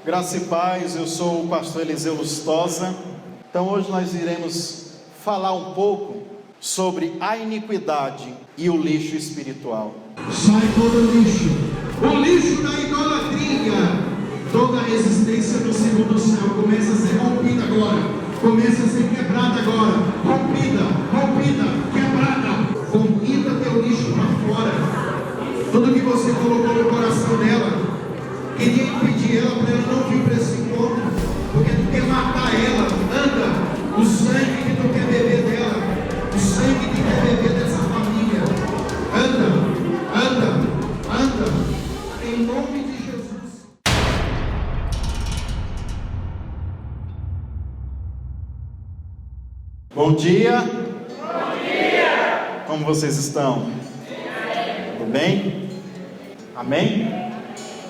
Graça e paz, eu sou o pastor Eliseu Lustosa. Então hoje nós iremos falar um pouco sobre a iniquidade e o lixo espiritual. Sai todo lixo, o lixo da idolatria, toda a resistência do segundo céu começa a ser rompida agora, começa a ser quebrada agora, rompida, quebrada, vomita teu lixo para fora, tudo que você colocou no coração dela, queria impedir ela para ela não vir para esse encontro, porque tu quer matar ela. Anda, o sangue que tu quer beber dela, o sangue que quer beber dessa família, anda, em nome de Jesus. Bom dia. Como vocês estão? Tudo bem? Amém?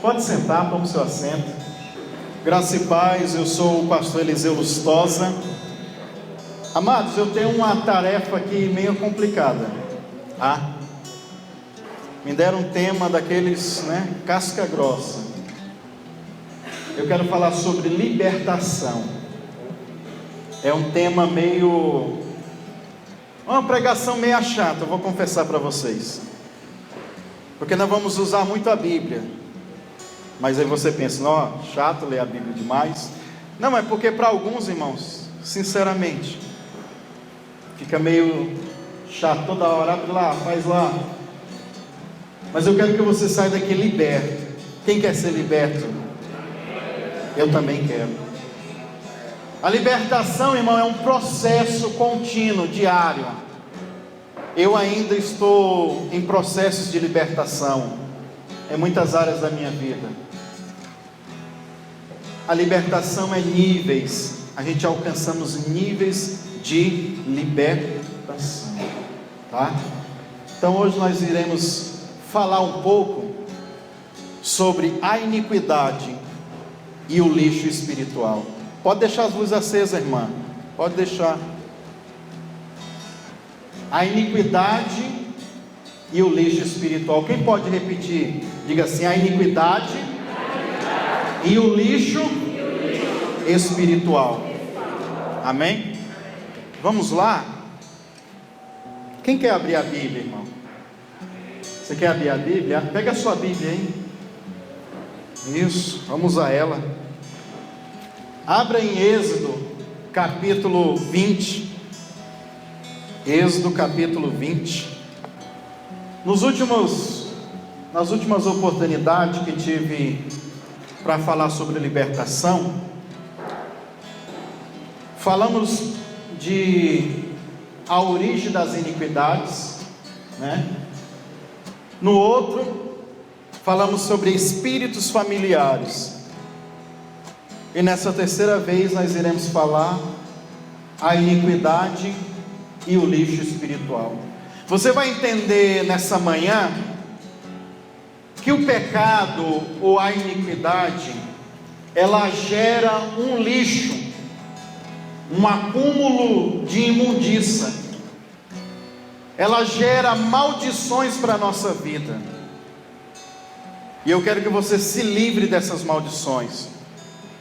Pode sentar, toma o seu assento. Graça e paz, eu sou o pastor Eliseu Lustosa. Amados, eu tenho uma tarefa aqui meio complicada, tá? Me deram um tema daqueles, casca grossa. Eu quero falar sobre libertação. É um tema uma pregação meio chata, eu vou confessar para vocês. Porque nós vamos usar muito a Bíblia. Mas aí você pensa, chato ler a Bíblia demais. Não, é porque para alguns irmãos, sinceramente, fica meio chato toda hora, abre lá, faz lá. Mas eu quero que você saia daqui liberto. Quem quer ser liberto? Eu também quero. A libertação, irmão, é um processo contínuo, diário. Eu ainda estou em processos de libertação em muitas áreas da minha vida. A libertação é níveis. A gente alcançamos níveis de libertação, tá? Então hoje nós iremos falar um pouco sobre a iniquidade e o lixo espiritual. Pode deixar as luzes acesas, irmã. Pode deixar. A iniquidade e o lixo espiritual. Quem pode repetir? Diga assim: a iniquidade e o lixo espiritual. Amém? Vamos lá? Quem quer abrir a Bíblia, irmão? Você quer abrir a Bíblia? Pega a sua Bíblia, hein? Isso, vamos a ela. Abra em Êxodo, capítulo 20. Êxodo, capítulo 20. Nas últimas oportunidades que tive para falar sobre libertação, falamos de a origem das iniquidades, No outro, falamos sobre espíritos familiares. E nessa terceira vez nós iremos falar a iniquidade e o lixo espiritual. Você vai entender nessa manhã que o pecado ou a iniquidade, ela gera um lixo, um acúmulo de imundícia. Ela gera maldições para a nossa vida. E eu quero que você se livre dessas maldições.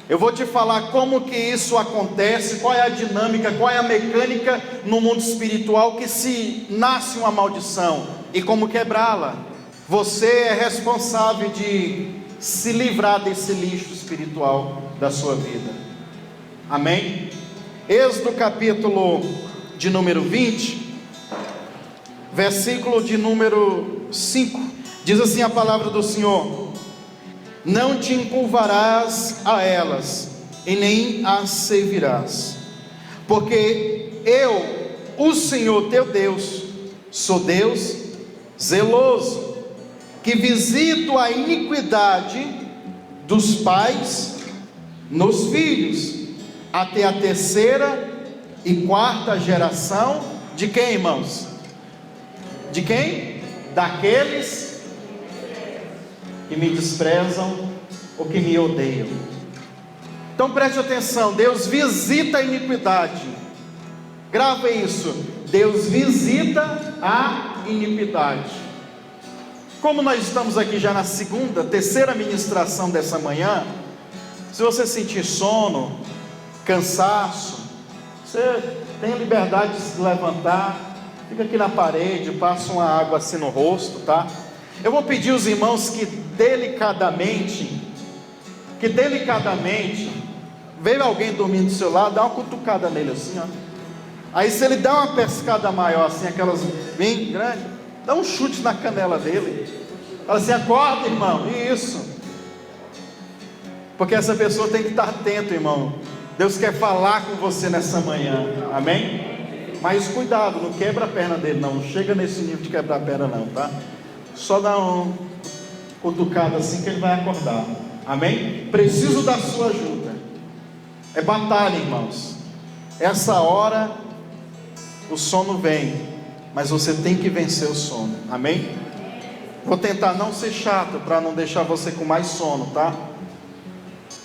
Eu vou te falar como que isso acontece, qual é a dinâmica, qual é a mecânica no mundo espiritual que se nasce uma maldição e como quebrá-la. Você é responsável de se livrar desse lixo espiritual da sua vida. Amém? Êxodo capítulo de número 20, versículo de número 5, diz assim a palavra do Senhor: não te encurvarás a elas, e nem as servirás, porque eu, o Senhor teu Deus, sou Deus zeloso, que visito a iniquidade dos pais nos filhos, até a terceira e quarta geração, de quem, irmãos? De quem? Daqueles que me desprezam ou que me odeiam. Então preste atenção, Deus visita a iniquidade. Grava isso, Deus visita a iniquidade. Como nós estamos aqui já na terceira ministração dessa manhã, Se você sentir sono, cansaço, você tem a liberdade de se levantar, fica aqui na parede, passa uma água assim no rosto, tá? Eu vou pedir aos irmãos que delicadamente, veio alguém dormindo do seu lado, dá uma cutucada nele assim, ó. Aí se ele dá uma pescada maior assim, aquelas bem grandes, dá um chute na canela dele. Fala assim: acorda, irmão. Isso. Porque essa pessoa tem que estar atento, irmão. Deus quer falar com você nessa manhã. Amém? Mas cuidado, não quebra a perna dele não. Não chega nesse nível de quebrar a perna não, tá? Só dá uma cutucada assim que ele vai acordar. Amém? Preciso da sua ajuda. É batalha, irmãos. Essa hora o sono vem, mas você tem que vencer o sono. Amém? Vou tentar não ser chato para não deixar você com mais sono, tá?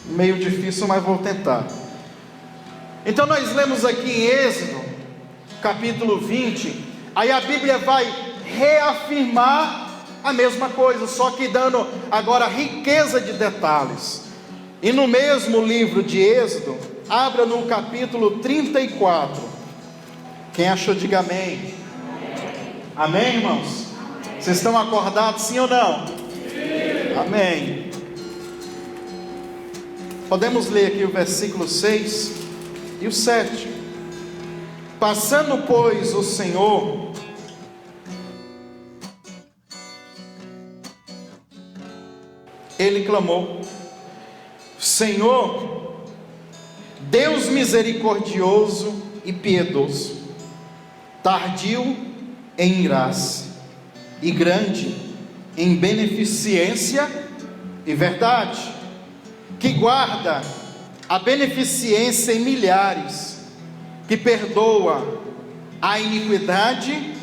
Meio difícil, mas vou tentar. Então nós lemos aqui em Êxodo, capítulo 20. Aí a Bíblia vai reafirmar a mesma coisa, só que dando agora riqueza de detalhes. E no mesmo livro de Êxodo, abra no capítulo 34. Quem achou, diga amém. Amém, irmãos? Vocês estão acordados, sim ou não? Sim. Amém. Podemos ler aqui o versículo 6 e o 7. Passando, pois, o Senhor ele clamou: Senhor, Deus misericordioso e piedoso, tardio em irar-se e grande em beneficência e verdade, que guarda a beneficência em milhares, que perdoa a iniquidade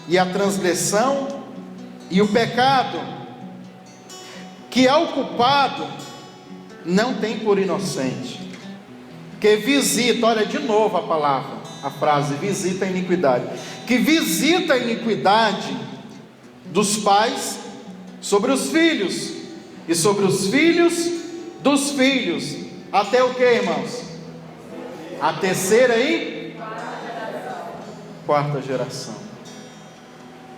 e a transgressão e o pecado, que ao culpado não tem por inocente, que visita, olha de novo a palavra, a frase, visita a iniquidade, que visita a iniquidade dos pais sobre os filhos, e sobre os filhos dos filhos, até o que, irmãos? A terceira e quarta geração.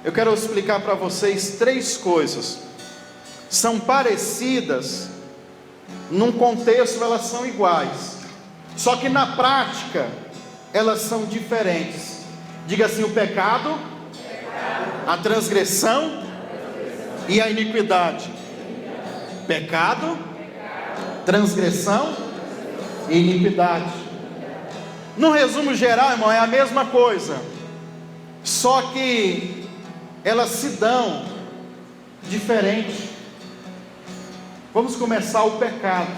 Eu quero explicar para vocês três coisas. São parecidas, num contexto elas são iguais, só que na prática elas são diferentes. Diga assim: o pecado, a transgressão e a iniquidade. Pecado, transgressão e iniquidade. No resumo geral, irmão, é a mesma coisa, só que elas se dão diferente. Vamos começar o pecado.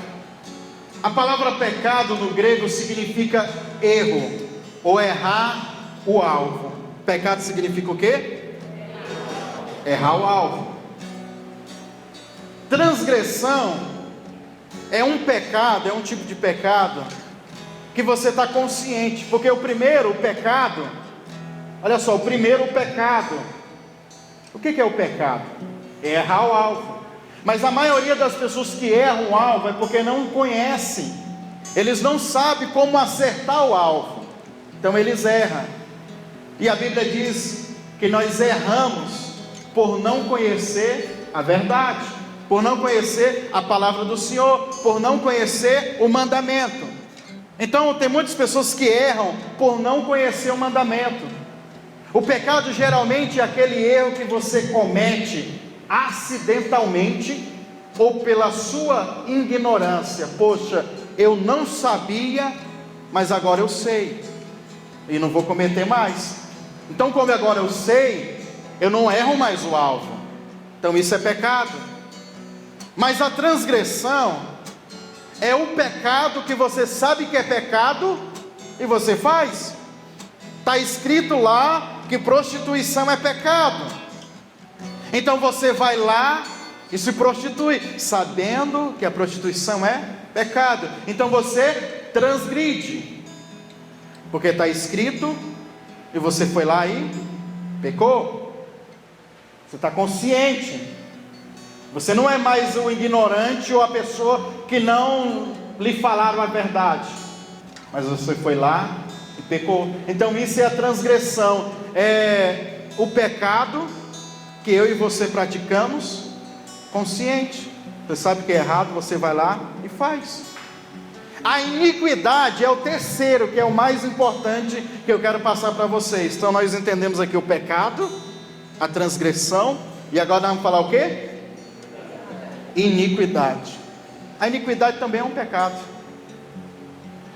A palavra pecado no grego significa erro, ou errar o alvo. Pecado significa o quê? Errar o alvo. Transgressão é um pecado, é um tipo de pecado que você está consciente, porque o primeiro pecado, olha só, o primeiro pecado, o que é o pecado? É errar o alvo. Mas a maioria das pessoas que erram o alvo é porque não conhecem, eles não sabem como acertar o alvo, então eles erram. E a Bíblia diz que nós erramos por não conhecer a verdade, por não conhecer a palavra do Senhor, por não conhecer o mandamento. Então tem muitas pessoas que erram por não conhecer o mandamento. O pecado geralmente é aquele erro que você comete acidentalmente ou pela sua ignorância. Poxa, eu não sabia, mas agora eu sei e não vou cometer mais. Então, como agora eu sei, eu não erro mais o alvo. Então isso é pecado. Mas a transgressão é o pecado que você sabe que é pecado e você faz. Está escrito lá que prostituição é pecado. Então você vai lá e se prostitui, sabendo que a prostituição é pecado. Então você transgride, porque está escrito, e você foi lá e pecou. Você está consciente. Você não é mais o ignorante ou a pessoa que não lhe falaram a verdade, mas você foi lá e pecou. Então isso é a transgressão, é o pecado que eu e você praticamos consciente. Você sabe que é errado, você vai lá e faz. A iniquidade é o terceiro, que é o mais importante que eu quero passar para vocês. Então nós entendemos aqui o pecado, a transgressão, e agora nós vamos falar o quê? Iniquidade. A iniquidade também é um pecado.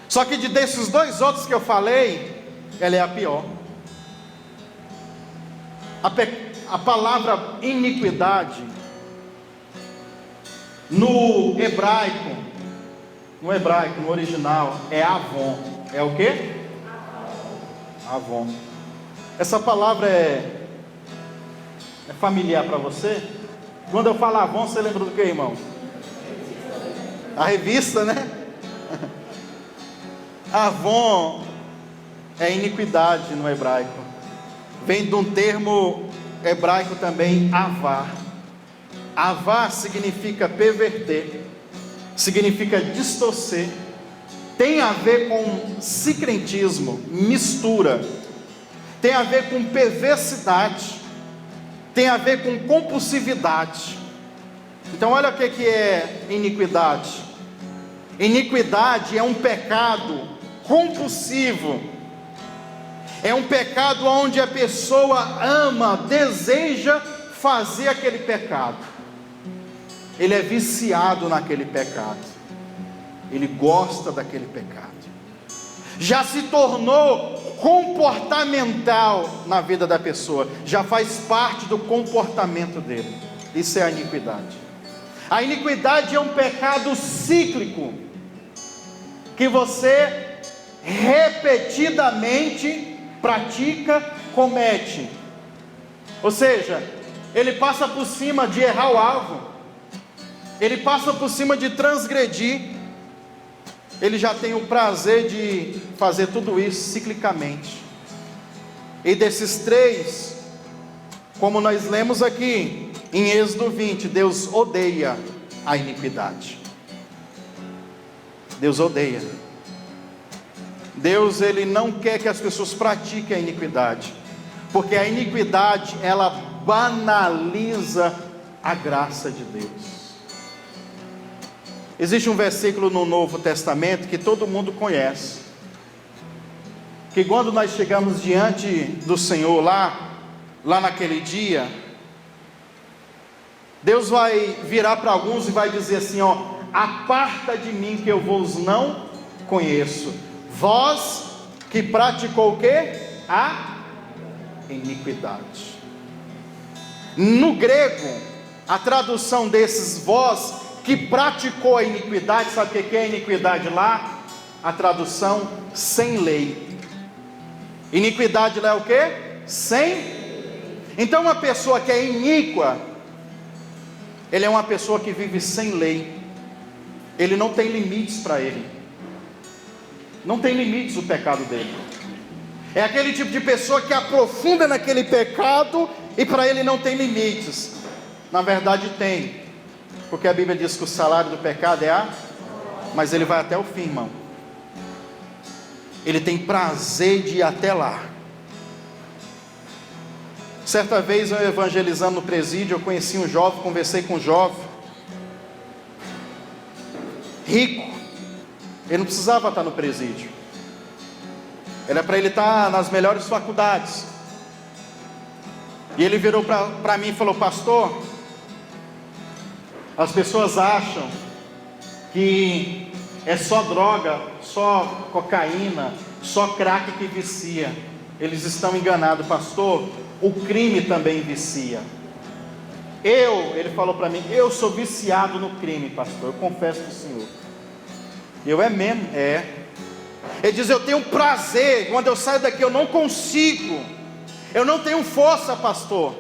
Só que desses dois outros que eu falei, ela é a pior. A palavra iniquidade no hebraico, no original, é avon. É o quê? Avon. Essa palavra é familiar para você? Quando eu falo avon, você lembra do que, irmão? A revista, né? Avon é iniquidade no hebraico. Vem de um termo hebraico também, avar. Avar significa perverter, significa distorcer, tem a ver com sincretismo, mistura, tem a ver com perversidade, tem a ver com compulsividade. Então olha o que é iniquidade. Iniquidade é um pecado compulsivo, é um pecado onde a pessoa ama, deseja fazer aquele pecado. Ele é viciado naquele pecado, ele gosta daquele pecado, já se tornou comportamental na vida da pessoa, já faz parte do comportamento dele. Isso é a iniquidade. A iniquidade é um pecado cíclico, que você repetidamente pratica, comete. Ou seja, ele passa por cima de errar o alvo, ele passa por cima de transgredir, ele já tem o prazer de fazer tudo isso ciclicamente. E desses três, como nós lemos aqui em Êxodo 20, Deus odeia a iniquidade. Deus odeia. Deus, ele não quer que as pessoas pratiquem a iniquidade, porque a iniquidade, ela banaliza a graça de Deus. Existe um versículo no Novo Testamento que todo mundo conhece, que quando nós chegamos diante do Senhor lá naquele dia, Deus vai virar para alguns e vai dizer assim, ó: aparta de mim que eu vos não conheço, vós que praticou o quê? A iniquidade. No grego, a tradução desses vós que praticou a iniquidade, sabe o que é a iniquidade lá? A tradução sem lei. Iniquidade lá é o quê? Sem. Então uma pessoa que é iníqua, ele é uma pessoa que vive sem lei. Ele não tem limites para ele. Não tem limites o pecado dele. É aquele tipo de pessoa que aprofunda naquele pecado e para ele não tem limites. Na verdade tem, porque a Bíblia diz que o salário do pecado é mas ele vai até o fim, irmão. Ele tem prazer de ir até lá. Certa vez eu evangelizando no presídio, eu conheci um jovem, conversei com um jovem rico. Ele não precisava estar no presídio, era para ele estar nas melhores faculdades. E ele virou para mim e falou: pastor, as pessoas acham que é só droga, só cocaína, só crack que vicia. Eles estão enganados, pastor. O crime também vicia. Ele falou para mim, eu sou viciado no crime, pastor, eu confesso para o senhor. É mesmo? É. Ele diz, eu tenho prazer, quando eu saio daqui eu não consigo, eu não tenho força, pastor,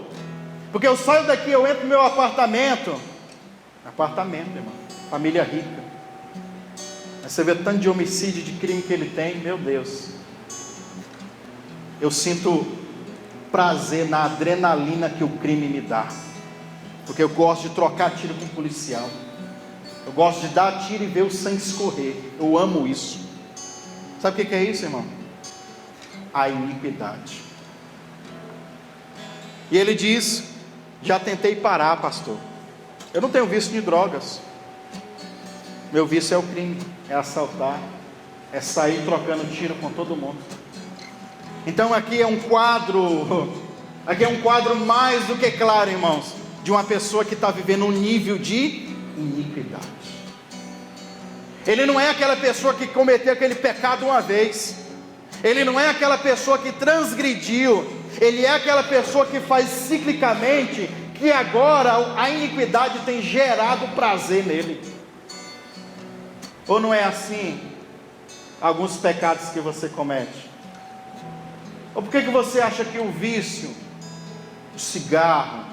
porque eu saio daqui, eu entro no meu apartamento, irmão, família rica, aí você vê tanto de homicídio, de crime que ele tem, meu Deus, eu sinto prazer na adrenalina que o crime me dá, porque eu gosto de trocar tiro com um policial. Eu gosto de dar tiro e ver o sangue escorrer. Eu amo isso. Sabe o que é isso, irmão? A iniquidade. E ele diz: já tentei parar, pastor. Eu não tenho vício de drogas. Meu vício é o crime, é assaltar, é sair trocando tiro com todo mundo. Então aqui é um quadro mais do que claro, irmãos, de uma pessoa que está vivendo um nível de iniquidade. Ele não é aquela pessoa que cometeu aquele pecado uma vez. Ele não é aquela pessoa que transgrediu. Ele é aquela pessoa que faz ciclicamente, que agora a iniquidade tem gerado prazer nele. Ou não é assim alguns pecados que você comete? Ou por que você acha que o vício, o cigarro,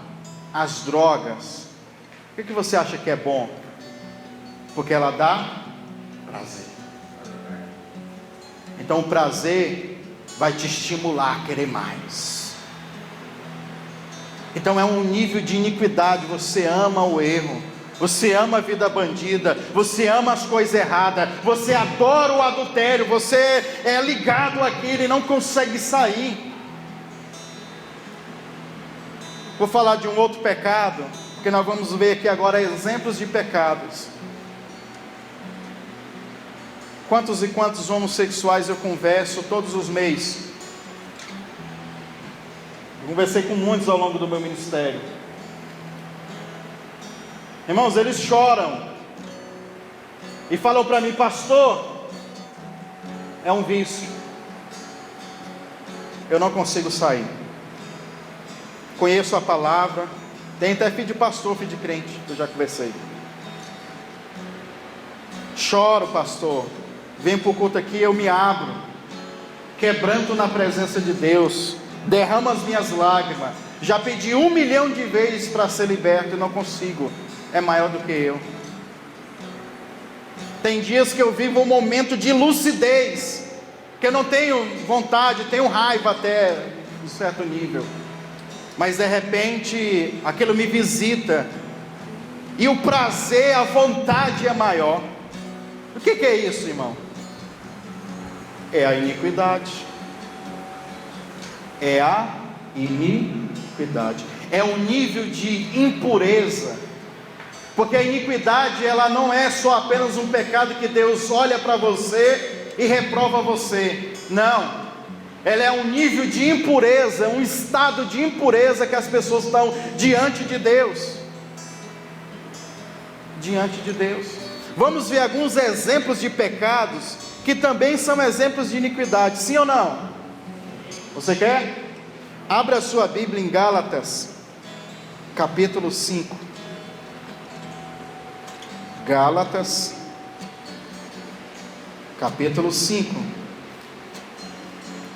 as drogas, por que você acha que é bom? Porque ela dá prazer. Então o prazer vai te estimular a querer mais. Então é um nível de iniquidade. Você ama o erro, você ama a vida bandida, você ama as coisas erradas, você adora o adultério, você é ligado àquilo e não consegue sair. Vou falar de um outro pecado, porque nós vamos ver aqui agora exemplos de pecados. Quantos e quantos homossexuais eu converso todos os meses? Conversei com muitos ao longo do meu ministério. Irmãos, eles choram e falam para mim: pastor, é um vício, eu não consigo sair. Conheço a palavra, tem até filho de pastor, filho de crente, eu já conversei. Choro, pastor, venho para o culto aqui, eu me abro, quebranto na presença de Deus, derramo as minhas lágrimas, já pedi 1 milhão de vezes para ser liberto e não consigo, é maior do que eu. Tem dias que eu vivo um momento de lucidez, que eu não tenho vontade, tenho raiva até um certo nível, mas de repente aquilo me visita, e o prazer, a vontade é maior. O que é isso, irmão? É a iniquidade. É a iniquidade. É um nível de impureza. Porque a iniquidade, ela não é só apenas um pecado que Deus olha para você e reprova você. Não. Ela é um nível de impureza, um estado de impureza que as pessoas estão diante de Deus. Diante de Deus. Vamos ver alguns exemplos de pecados que também são exemplos de iniquidade, sim ou não? Você quer? Abra a sua Bíblia em Gálatas, capítulo 5. Gálatas, capítulo 5.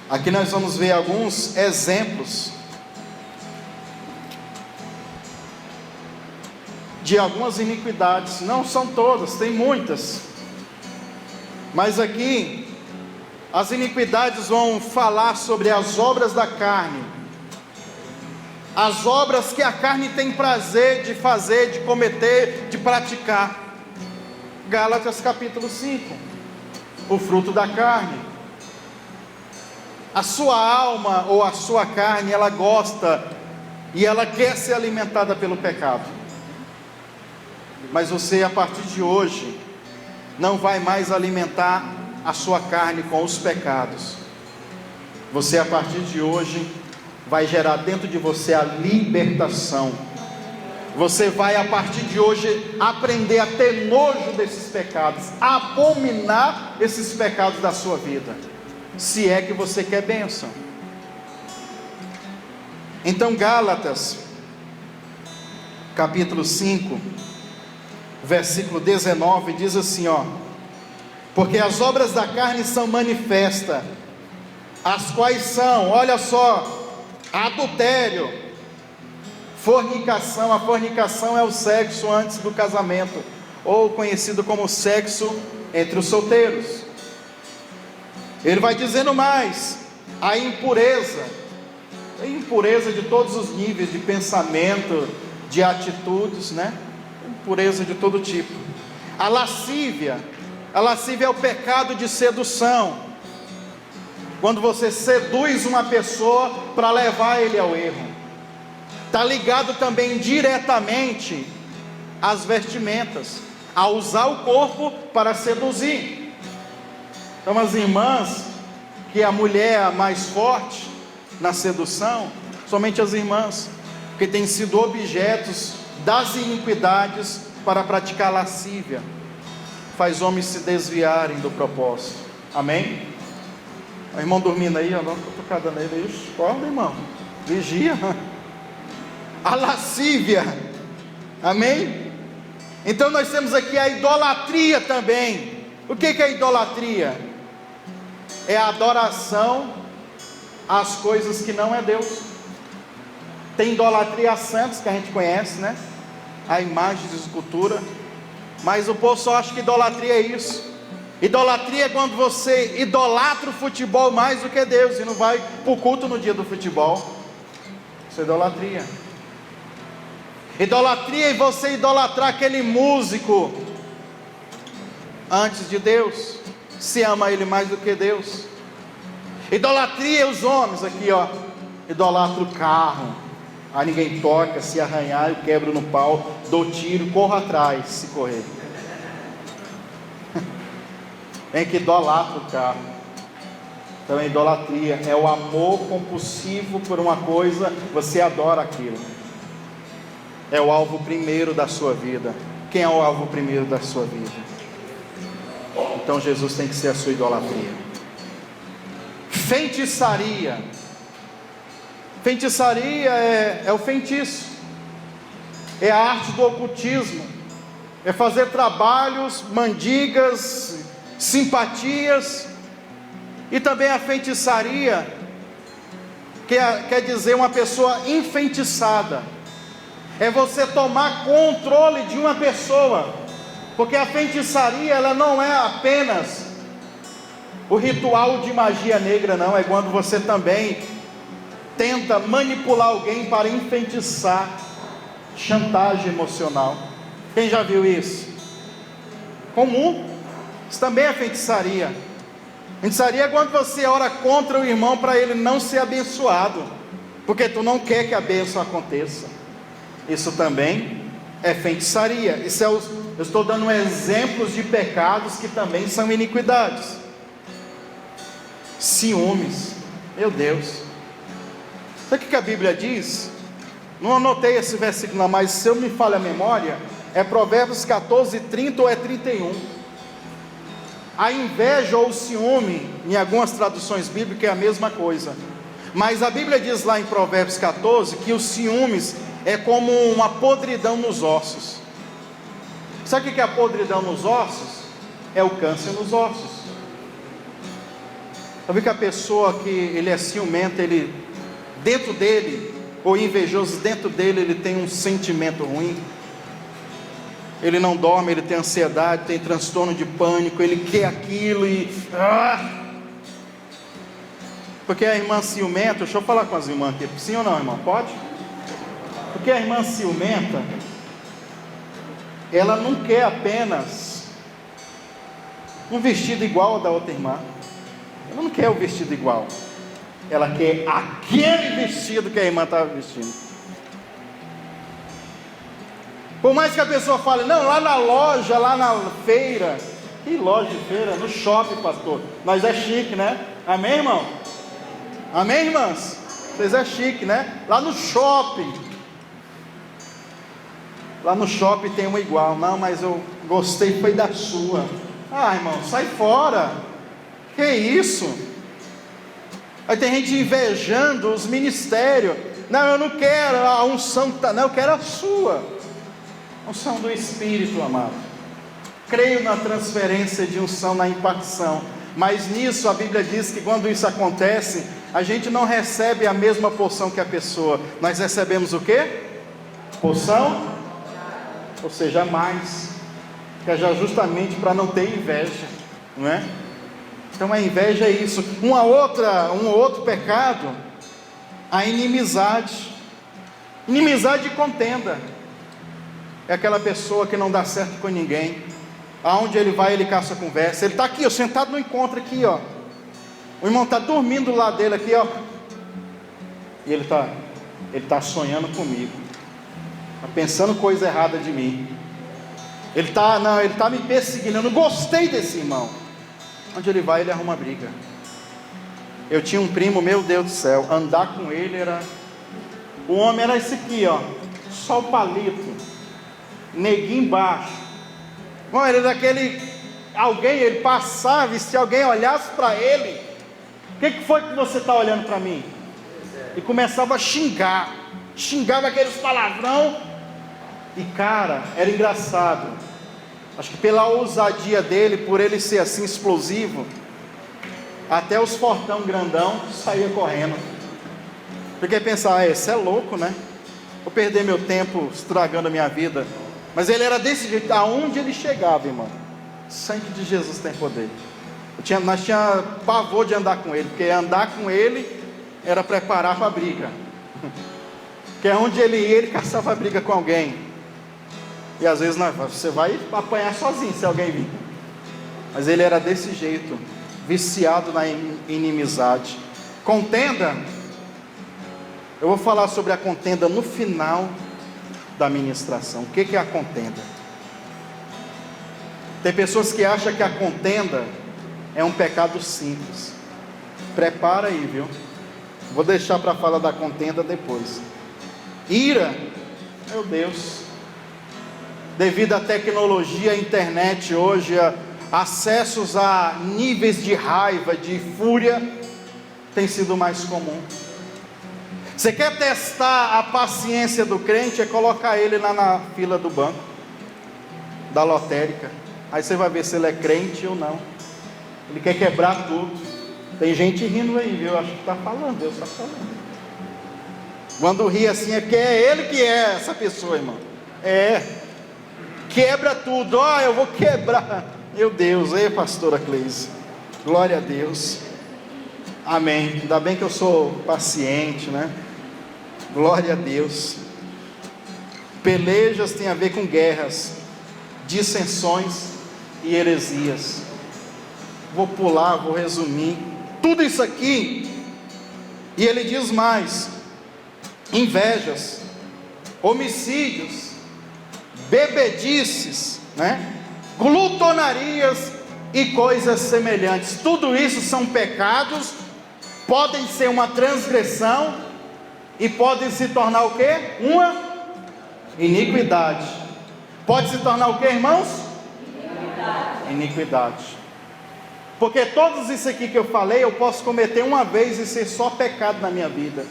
Aqui nós vamos ver alguns exemplos de algumas iniquidades. Não são todas, tem muitas, mas aqui as iniquidades vão falar sobre as obras da carne, as obras que a carne tem prazer de fazer, de cometer, de praticar. Gálatas capítulo 5, o fruto da carne. A sua alma ou a sua carne, ela gosta e ela quer ser alimentada pelo pecado. Mas você, a partir de hoje, não vai mais alimentar a sua carne com os pecados. Você, a partir de hoje, vai gerar dentro de você a libertação. Você vai, a partir de hoje, aprender a ter nojo desses pecados, a abominar esses pecados da sua vida, se é que você quer bênção. Então Gálatas, capítulo 5, versículo 19, diz assim, porque as obras da carne são manifestas, as quais são, olha só, adultério, fornicação. A fornicação é o sexo antes do casamento, ou conhecido como sexo entre os solteiros. Ele vai dizendo mais, a impureza de todos os níveis, de pensamento, de atitudes, impureza de todo tipo. A lascívia é o pecado de sedução, quando você seduz uma pessoa para levar ele ao erro. Está ligado também diretamente às vestimentas, a usar o corpo para seduzir. Então as irmãs, que a mulher é a mais forte na sedução, somente as irmãs, que têm sido objetos das iniquidades para praticar lascívia, faz homens se desviarem do propósito. Amém? O irmão dormindo aí, ó, dá uma tocada nele aí, acorda, irmão, vigia. A lascívia, amém? Então nós temos aqui a idolatria também. O que é a idolatria? É a adoração às coisas que não é Deus. Tem idolatria a santos, que a gente conhece, né? A imagem de escultura. Mas o povo só acha que idolatria é isso. Idolatria é quando você idolatra o futebol mais do que Deus e não vai para o culto no dia do futebol. Isso é idolatria. Idolatria é você idolatrar aquele músico antes de Deus, se ama ele mais do que Deus. Idolatria é os homens aqui, ó, idolatra o carro, aí ninguém toca, se arranhar eu quebro no pau, dou tiro, corro atrás se correr. Tem que idolatra o carro. Então a idolatria é o amor compulsivo por uma coisa, você adora aquilo. É o alvo primeiro da sua vida. Quem é o alvo primeiro da sua vida? Então Jesus tem que ser a sua idolatria. Feitiçaria. Feitiçaria é o feitiço, é a arte do ocultismo, é fazer trabalhos, mandigas, simpatias. E também a feitiçaria quer dizer uma pessoa enfeitiçada. É você tomar controle de uma pessoa, porque a feitiçaria ela não é apenas o ritual de magia negra, não, é quando você também tenta manipular alguém para enfeitiçar, chantagem emocional. Quem já viu isso? Comum. Isso também é feitiçaria. Feitiçaria é quando você ora contra o irmão para ele não ser abençoado, porque tu não quer que a bênção aconteça. Isso também é feitiçaria. Eu estou dando exemplos de pecados que também são iniquidades. Ciúmes, meu Deus. Sabe o que a Bíblia diz? Não anotei esse versículo não, mas se eu me falha a memória, é Provérbios 14, 30 ou é 31. A inveja ou o ciúme, em algumas traduções bíblicas é a mesma coisa. Mas a Bíblia diz lá em Provérbios 14 que os ciúmes é como uma podridão nos ossos. Sabe o que é a podridão nos ossos? É o câncer nos ossos. Sabe que a pessoa que ele é ciumento, ele dentro dele, ou invejoso, dentro dele ele tem um sentimento ruim. Ele não dorme, ele tem ansiedade, tem transtorno de pânico, ele quer aquilo e... Porque a irmã ciumenta, deixa eu falar com as irmãs aqui, sim ou não, irmã? Pode? Porque a irmã ciumenta, ela não quer apenas um vestido igual ao da outra irmã. Ela não quer o vestido igual. Ela quer aquele vestido que a irmã estava vestindo. Por mais que a pessoa fale, não, lá na loja, lá na feira. Que loja de feira? No shopping, pastor. Nós é chique, né? Amém, irmão? Amém, irmãs? Vocês é chique, né? Lá no shopping. Lá no shopping tem uma igual. Não, mas eu gostei, foi da sua. Ah, irmão, sai fora. Que isso? Aí tem gente invejando os ministérios. Não, eu não quero a unção, não, eu quero a sua. Unção do Espírito, amado. Creio na transferência de unção, na impartição. Mas nisso a Bíblia diz que quando isso acontece, a gente não recebe a mesma porção que a pessoa. Nós recebemos o quê? Porção? Ou seja, mais. Que é justamente para não ter inveja, não é? Então a inveja é isso. Um outro pecado, a inimizade. Inimizade e contenda. É aquela pessoa que não dá certo com ninguém. Aonde ele vai, ele caça conversa. Ele está aqui, ó, sentado no encontro aqui, ó. O irmão está dormindo do lado dele aqui, ó. E ele está sonhando comigo. Está pensando coisa errada de mim. Ele está me perseguindo. Eu não gostei desse irmão. Onde ele vai, ele arruma briga. Eu tinha um primo, meu Deus do céu, andar com ele era... O homem era esse aqui, ó, só o palito, neguinho embaixo. Bom, ele era daquele... Alguém, ele passava, e se alguém olhasse para ele, o que foi que você está olhando para mim? E começava a xingar, xingava aqueles palavrão. E cara, era engraçado. Acho que pela ousadia dele, por ele ser assim explosivo, até os fortão grandão saía correndo. Porque pensar, esse é louco, né? Vou perder meu tempo estragando a minha vida. Mas ele era desse jeito, aonde ele chegava, irmão. O sangue de Jesus tem poder. Nós tínhamos pavor de andar com ele, porque andar com ele era preparar para a briga. Porque onde ele ia, ele caçava a briga com alguém. E às vezes você vai apanhar sozinho se alguém vir. Mas ele era desse jeito, viciado na inimizade. Contenda, eu vou falar sobre a contenda no final da ministração. O que é a contenda? Tem pessoas que acham que a contenda é um pecado simples. Prepara aí, viu? Vou deixar para falar da contenda depois. Ira, meu Deus, devido à tecnologia, à internet hoje, acessos a níveis de raiva, de fúria, tem sido mais comum. Você quer testar a paciência do crente? É colocar ele lá na fila do banco, da lotérica. Aí você vai ver se ele é crente ou não. Ele quer quebrar tudo. Tem gente rindo aí, viu? Eu acho que está falando, Deus está falando. Quando ri assim é porque é ele que é essa pessoa, irmão. Quebra tudo. Eu vou quebrar. Meu Deus, pastora Cleise. Glória a Deus. Amém. Ainda bem que eu sou paciente, né? Glória a Deus. Pelejas tem a ver com guerras, dissensões e heresias. Vou pular, vou resumir. Tudo isso aqui. E ele diz mais: invejas, homicídios, bebedices, né? Glutonarias e coisas semelhantes. Tudo isso são pecados, podem ser uma transgressão e podem se tornar o quê? Uma iniquidade. Pode se tornar o quê, irmãos? Iniquidade. Porque todos isso aqui que eu falei, eu posso cometer uma vez e ser só pecado na minha vida.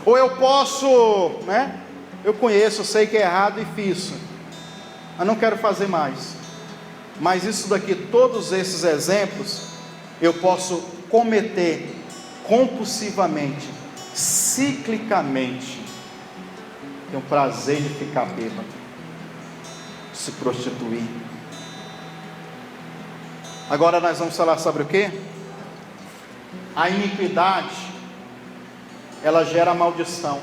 Ou eu posso, né? Eu conheço, eu sei que é errado e fiz, mas não quero fazer mais. Mas isso daqui, todos esses exemplos, eu posso cometer compulsivamente, ciclicamente. Tenho prazer de ficar bêbado, se prostituir. Agora nós vamos falar sobre o quê? A iniquidade, ela gera maldição.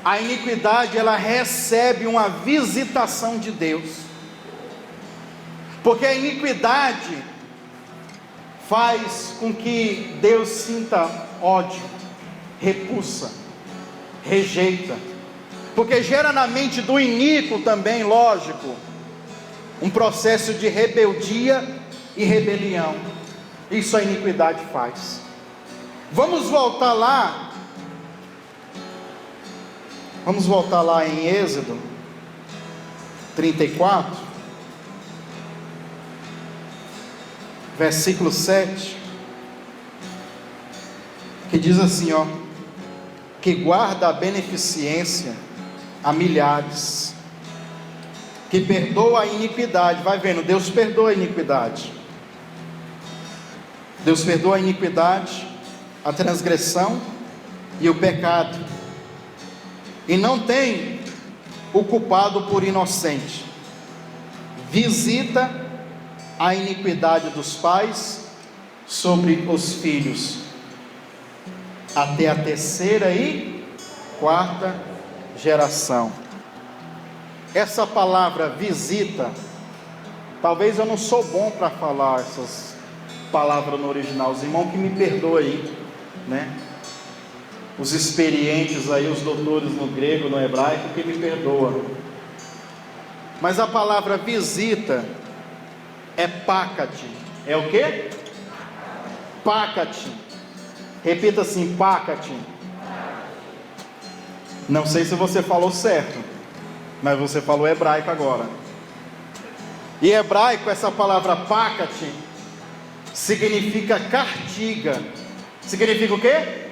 A iniquidade, ela recebe uma visitação de Deus. Porque a iniquidade faz com que Deus sinta ódio, repulsa, rejeita. Porque gera na mente do iníquo também, lógico, um processo de rebeldia e rebelião. Isso a iniquidade faz. Vamos voltar lá em Êxodo 34, versículo 7, que diz assim, que guarda a beneficência a milhares, que perdoa a iniquidade. Vai vendo, Deus perdoa a iniquidade. Deus perdoa a iniquidade, a transgressão e o pecado, e não tem o culpado por inocente. Visita a iniquidade dos pais sobre os filhos, até a terceira e quarta geração. essa palavra visita, talvez eu não sou bom para falar essas palavras no original, os irmãos que me perdoem aí, né? Os experientes aí, os doutores no grego, no hebraico, que me perdoam. Mas a palavra visita é pakati. É o quê? Pakati. Repita assim, pakati. Não sei se você falou certo, mas você falou hebraico agora. E hebraico, essa palavra pakati significa cartiga. Significa o quê?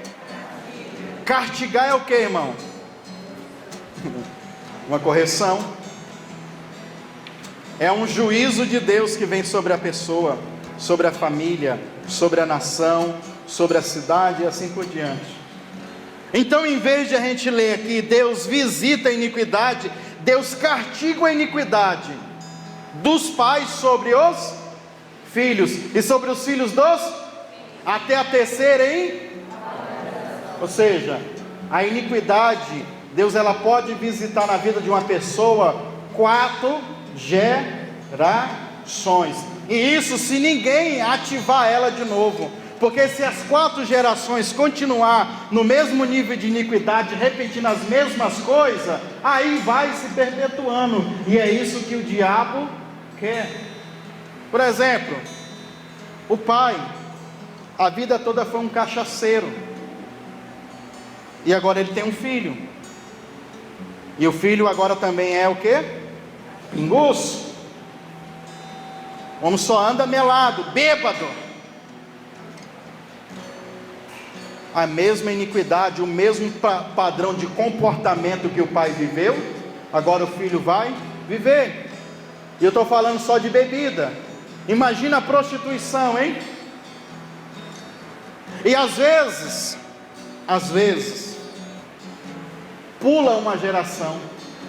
Cartigar é o quê, irmão? Uma correção. É um juízo de Deus que vem sobre a pessoa, sobre a família, sobre a nação, sobre a cidade e assim por diante. Então, em vez de a gente ler aqui, Deus visita a iniquidade, Deus castiga a iniquidade dos pais sobre os filhos, e sobre os filhos dos, até a terceira, hein? Ou seja, a iniquidade, Deus ela pode visitar na vida de uma pessoa 4 gerações, e isso se ninguém ativar ela de novo. Porque se as 4 gerações continuar no mesmo nível de iniquidade, repetindo as mesmas coisas, aí vai se perpetuando, e é isso que o diabo quer. Por exemplo, o pai, a vida toda foi um cachaceiro, e agora ele tem um filho, e o filho agora também é o quê? Pinguço. O homem só anda melado, bêbado. A mesma iniquidade, o mesmo padrão de comportamento que o pai viveu, agora o filho vai viver. E eu estou falando só de bebida. Imagina a prostituição, hein? E às vezes, pula uma geração,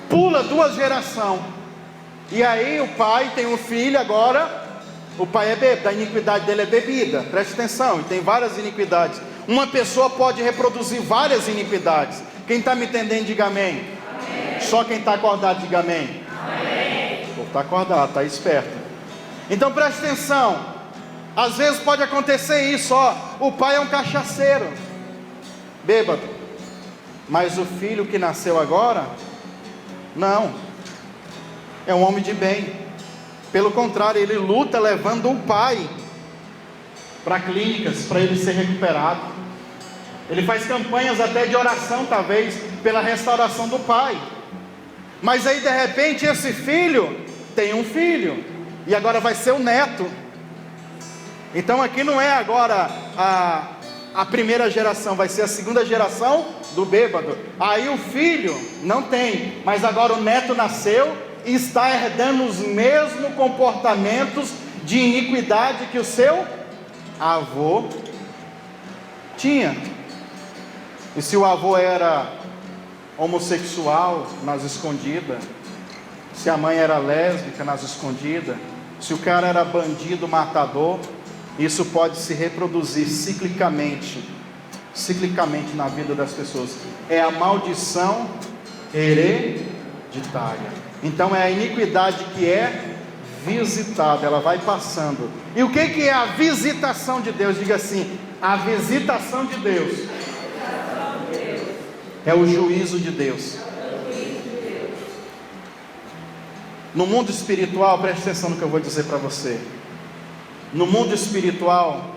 pula 2 gerações, e aí o pai tem um filho agora, o pai é bêbado, a iniquidade dele é bebida, preste atenção, e tem várias iniquidades. Uma pessoa pode reproduzir várias iniquidades. Quem está me entendendo, diga amém. Amém. Só quem está acordado, diga amém. Amém. Está acordado, está esperto. Então preste atenção. Às vezes pode acontecer isso, ó. O pai é um cachaceiro, bêbado, mas o filho que nasceu agora, não, é um homem de bem. Pelo contrário, ele luta levando o pai para clínicas, para ele ser recuperado. Ele faz campanhas até de oração, talvez, pela restauração do pai. Mas aí de repente esse filho tem um filho, e agora vai ser o neto. Então aqui não é agora a primeira geração, vai ser a segunda geração do bêbado. Aí o filho não tem, mas agora o neto nasceu e está herdando os mesmos comportamentos de iniquidade que o seu avô tinha. E se o avô era homossexual nas escondidas, se a mãe era lésbica nas escondidas, se o cara era bandido, matador, isso pode se reproduzir ciclicamente na vida das pessoas. É a maldição hereditária. Então é a iniquidade que é visitada, ela vai passando. E o que é a visitação de Deus? Diga assim: a visitação de Deus é o juízo de Deus. No mundo espiritual, preste atenção no que eu vou dizer para você. No mundo espiritual,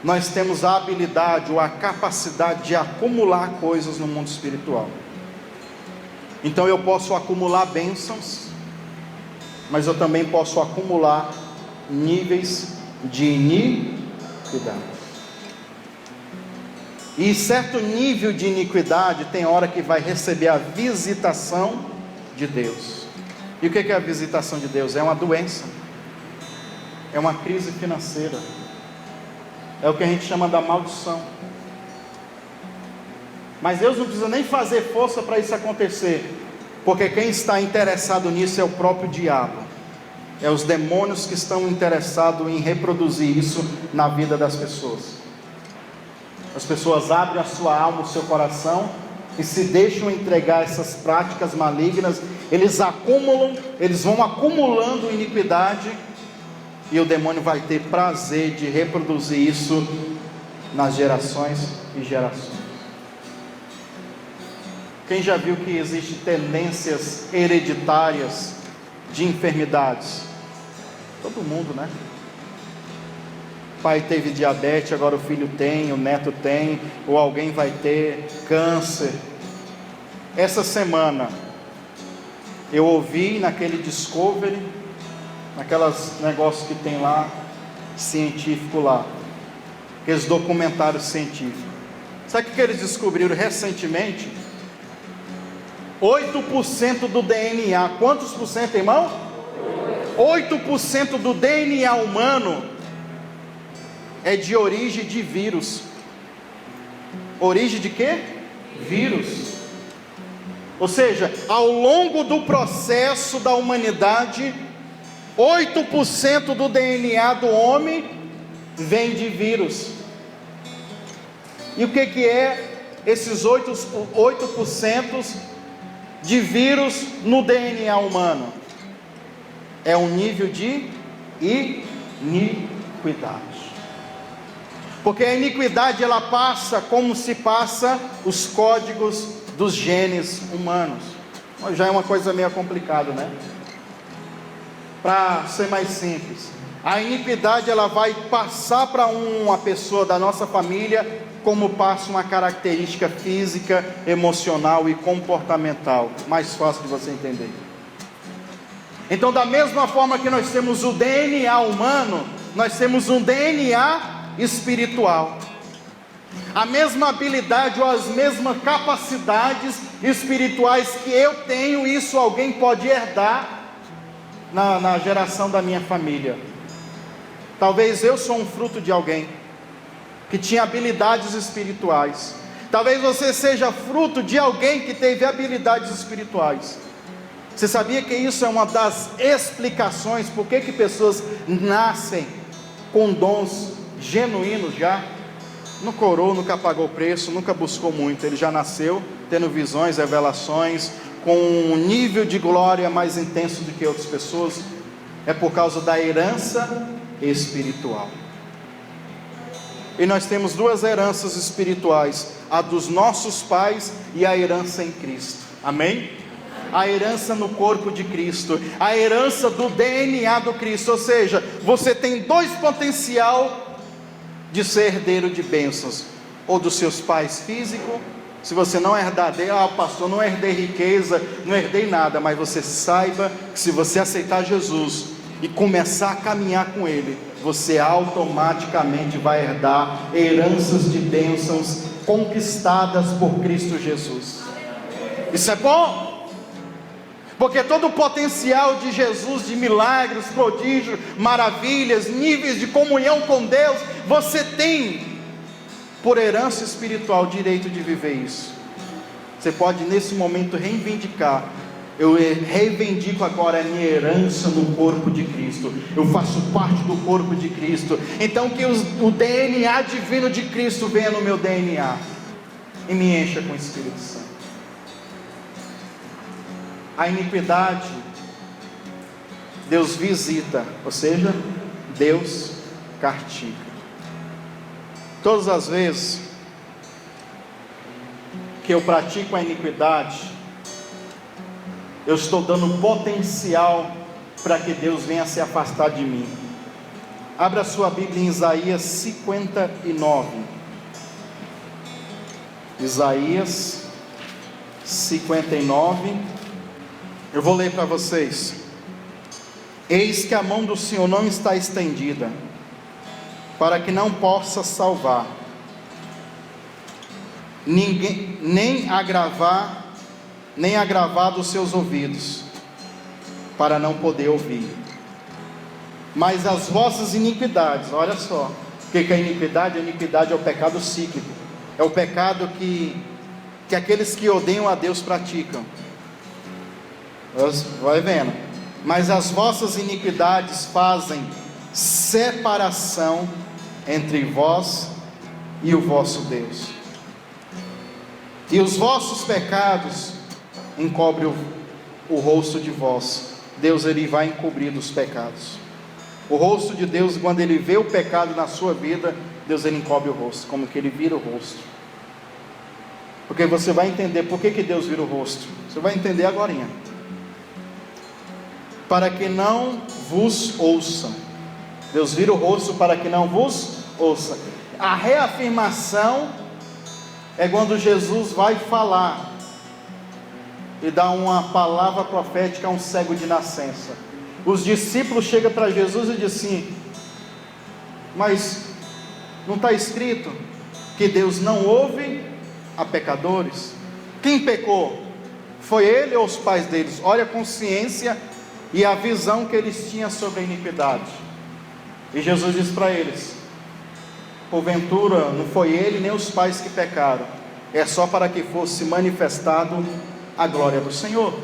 nós temos a habilidade ou a capacidade de acumular coisas no mundo espiritual. Então eu posso acumular bênçãos, mas eu também posso acumular níveis de iniquidade. E certo nível de iniquidade tem hora que vai receber a visitação de Deus. E o que é a visitação de Deus? É uma doença, é uma crise financeira, é o que a gente chama da maldição. Mas Deus não precisa nem fazer força para isso acontecer, porque quem está interessado nisso é o próprio diabo, é os demônios que estão interessados em reproduzir isso na vida das pessoas. As pessoas abrem a sua alma, o seu coração, e se deixam entregar essas práticas malignas, eles vão acumulando iniquidade, e o demônio vai ter prazer de reproduzir isso nas gerações e gerações. Quem já viu que existem tendências hereditárias de enfermidades? Todo mundo, né? O pai teve diabetes, agora o filho tem, o neto tem, ou alguém vai ter câncer. Essa semana eu ouvi naquele Discovery, naquelas negócios que tem lá, científico lá, aqueles documentários científicos. Sabe o que eles descobriram recentemente? 8% do DNA, quantos por cento, irmão? 8% do DNA humano é de origem de vírus. Origem de quê? Vírus. Ou seja, ao longo do processo da humanidade, 8% do DNA do homem vem de vírus. E o que é esses 8% de vírus no DNA humano? É um nível de iniquidade. Porque a iniquidade, ela passa como se passa os códigos dos genes humanos. Já é uma coisa meio complicada, né? Para ser mais simples, a iniquidade, ela vai passar para uma pessoa da nossa família, como passa uma característica física, emocional e comportamental. Mais fácil de você entender. Então, da mesma forma que nós temos o DNA humano, nós temos um DNA espiritual. A mesma habilidade ou as mesmas capacidades espirituais que eu tenho, isso alguém pode herdar na geração da minha família. Talvez eu sou um fruto de alguém que tinha habilidades espirituais. Talvez você seja fruto de alguém que teve habilidades espirituais. Você sabia que isso é uma das explicações por que pessoas nascem com dons genuínos já? Não corou, nunca pagou preço, nunca buscou muito. Ele já nasceu tendo visões, revelações, com um nível de glória mais intenso do que outras pessoas. É por causa da herança espiritual. E nós temos duas heranças espirituais: a dos nossos pais e a herança em Cristo. Amém? A herança no corpo de Cristo, a herança do DNA do Cristo. Ou seja, você tem dois potencial de ser herdeiro de bênçãos: ou dos seus pais físicos. Se você não herdar dele, pastor, não herdei riqueza, não herdei nada. Mas você saiba que se você aceitar Jesus e começar a caminhar com Ele, você automaticamente vai herdar heranças de bênçãos conquistadas por Cristo Jesus. Isso é bom, porque todo o potencial de Jesus, de milagres, prodígios, maravilhas, níveis de comunhão com Deus, você tem por herança espiritual direito de viver isso. Você pode nesse momento reivindicar: eu reivindico agora a minha herança no corpo de Cristo. Eu faço parte do corpo de Cristo. Então que o DNA divino de Cristo venha no meu DNA e me encha com o Espírito Santo. A iniquidade, Deus visita, ou seja, Deus castiga. Todas as vezes que eu pratico a iniquidade, eu estou dando potencial para que Deus venha se afastar de mim. Abra sua Bíblia em Isaías 59. Isaías 59. Eu vou ler para vocês. Eis que a mão do Senhor não está estendida, para que não possa salvar, nem agravado os seus ouvidos, para não poder ouvir. Mas as vossas iniquidades, olha só, o que é iniquidade? A iniquidade é o pecado cíclico, é o pecado que aqueles que odeiam a Deus praticam. Vai vendo? Mas as vossas iniquidades fazem separação entre vós e o vosso Deus. E os vossos pecados encobrem o rosto de vós. Deus, ele vai encobrir dos pecados. O rosto de Deus, quando ele vê o pecado na sua vida, Deus, ele encobre o rosto, como que ele vira o rosto. Porque você vai entender por que Deus vira o rosto. Você vai entender agorinha. Para que não vos ouçam. Deus vira o rosto para que não vos ouça. A reafirmação é quando Jesus vai falar e dá uma palavra profética a um cego de nascença. Os discípulos chegam para Jesus e dizem assim: mas não está escrito que Deus não ouve a pecadores? Quem pecou? Foi ele ou os pais deles? Olha a consciência e a visão que eles tinham sobre a iniquidade. E Jesus diz para eles: porventura não foi ele nem os pais que pecaram, é só para que fosse manifestado a glória do Senhor.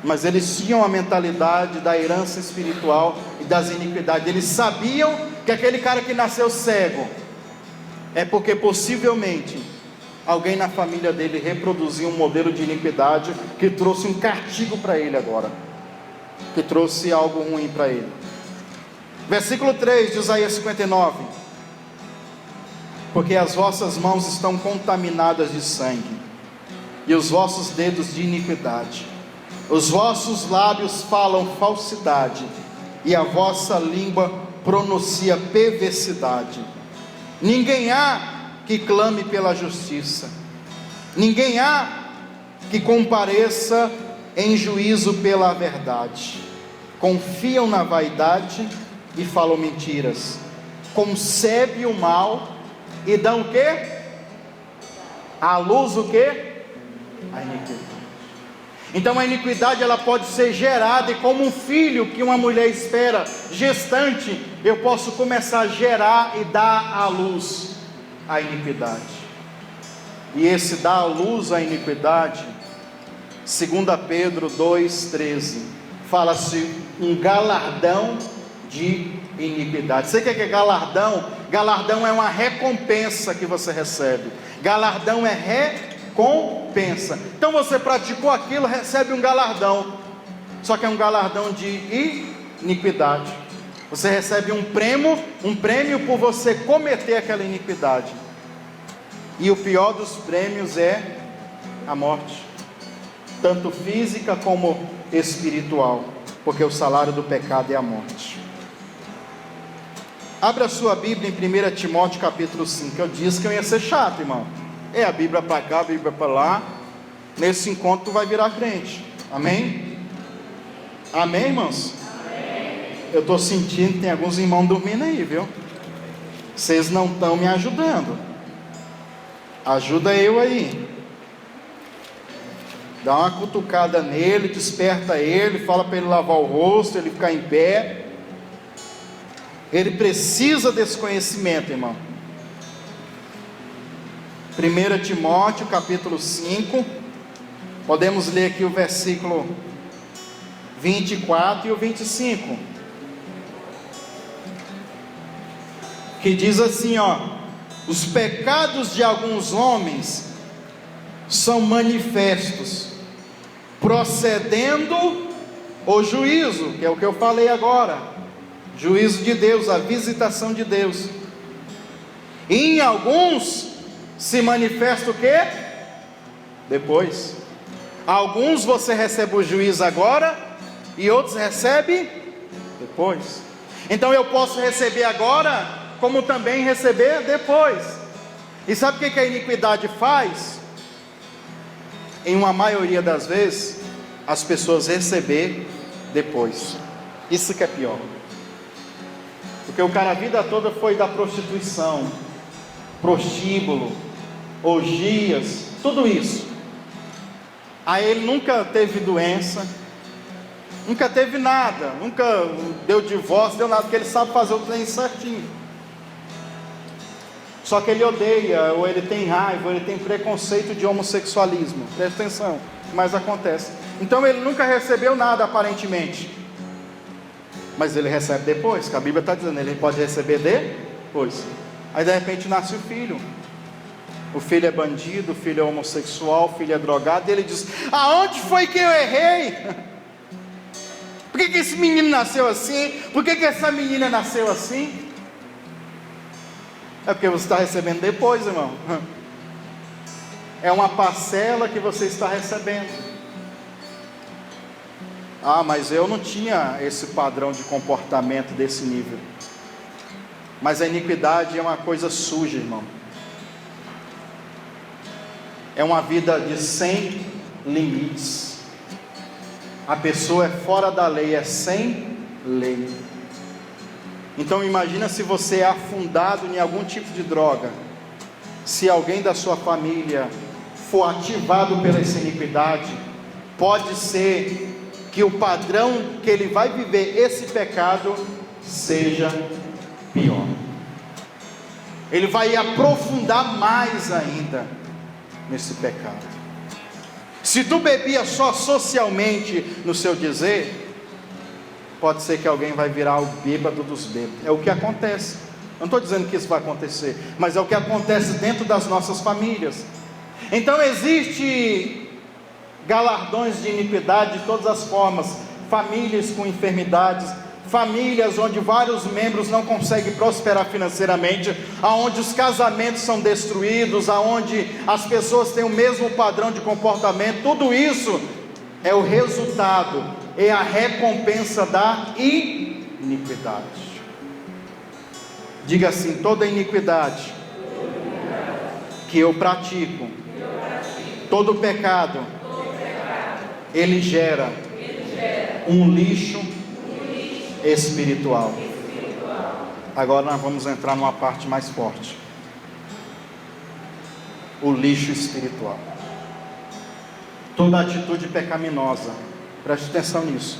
Mas eles tinham a mentalidade da herança espiritual e das iniquidades. Eles sabiam que aquele cara que nasceu cego é porque possivelmente alguém na família dele reproduziu um modelo de iniquidade que trouxe um castigo para ele agora, que trouxe algo ruim para ele. Versículo 3 de Isaías 59: porque as vossas mãos estão contaminadas de sangue, e os vossos dedos de iniquidade, os vossos lábios falam falsidade, e a vossa língua pronuncia perversidade. Ninguém há que clame pela justiça, ninguém há que compareça em juízo pela verdade. Confiam na vaidade e falam mentiras, concebem o mal e dão o quê? À luz o quê? A iniquidade. Então a iniquidade, ela pode ser gerada, e como um filho que uma mulher espera gestante, eu posso começar a gerar e dar à luz a iniquidade. E esse dar à luz a iniquidade, 2 Pedro 2,13, fala-se um galardão de iniquidade. Você quer que é galardão? Galardão é uma recompensa que você recebe. Galardão é recompensa. Então você praticou aquilo, recebe um galardão. Só que é um galardão de iniquidade. Você recebe um prêmio por você cometer aquela iniquidade. E o pior dos prêmios é a morte, tanto física como espiritual, porque o salário do pecado é a morte. Abra a sua Bíblia em 1 Timóteo capítulo 5. Eu disse que eu ia ser chato, irmão. É a Bíblia para cá, a Bíblia para lá. Nesse encontro tu vai virar crente. Amém? Amém, irmãos? Amém. Eu estou sentindo que tem alguns irmãos dormindo aí, viu? Vocês não estão me ajudando. Ajuda eu aí. Dá uma cutucada nele, desperta ele, fala para ele lavar o rosto, ele ficar em pé. Ele precisa desse conhecimento, irmão. 1 Timóteo capítulo 5, podemos ler aqui o versículo 24 e o 25, que diz assim, ó: os pecados de alguns homens são manifestos, procedendo o juízo, que é o que eu falei agora, juízo de Deus, a visitação de Deus. E em alguns se manifesta o quê? Depois. Alguns você recebe o juízo agora, e outros recebe depois. Então eu posso receber agora, como também receber depois. E sabe o que a iniquidade faz? Em uma maioria das vezes, as pessoas receber depois. Isso que é pior. Porque o cara a vida toda foi da prostituição, prostíbulo, orgias, tudo isso. Aí ele nunca teve doença, nunca teve nada, nunca deu divórcio, deu nada, porque ele sabe fazer o trem certinho. Só que ele odeia, ou ele tem raiva, ou ele tem preconceito de homossexualismo. Presta atenção, mas acontece. Então ele nunca recebeu nada aparentemente, mas ele recebe depois, que a Bíblia está dizendo, ele pode receber depois. Aí de repente nasce o filho, O filho é bandido, o filho é homossexual, o filho é drogado, e ele diz: aonde foi que eu errei? Por que esse menino nasceu assim? Por que essa menina nasceu assim? É porque você está recebendo depois, irmão. É uma parcela que você está recebendo. Ah, mas eu não tinha esse padrão de comportamento desse nível. Mas a iniquidade é uma coisa suja, irmão. É uma vida de sem limites. A pessoa é fora da lei, é sem lei. Então imagina se você é afundado em algum tipo de droga. Se alguém da sua família for ativado pela essa iniquidade, pode ser que o padrão que ele vai viver esse pecado seja pior. Ele vai aprofundar mais ainda nesse pecado. Se tu bebia só socialmente no seu dizer, pode ser que alguém vai virar o bêbado dos bêbados. É o que acontece. Eu não estou dizendo que isso vai acontecer, mas é o que acontece dentro das nossas famílias. Então existe galardões de iniquidade de todas as formas. Famílias com enfermidades, famílias onde vários membros não conseguem prosperar financeiramente, aonde os casamentos são destruídos, aonde as pessoas têm o mesmo padrão de comportamento. Tudo isso é o resultado, é a recompensa da iniquidade. Diga assim: toda iniquidade que eu pratico, todo pecado, ele gera um lixo espiritual. Agora nós vamos entrar numa parte mais forte: o lixo espiritual. Toda atitude pecaminosa, preste atenção nisso.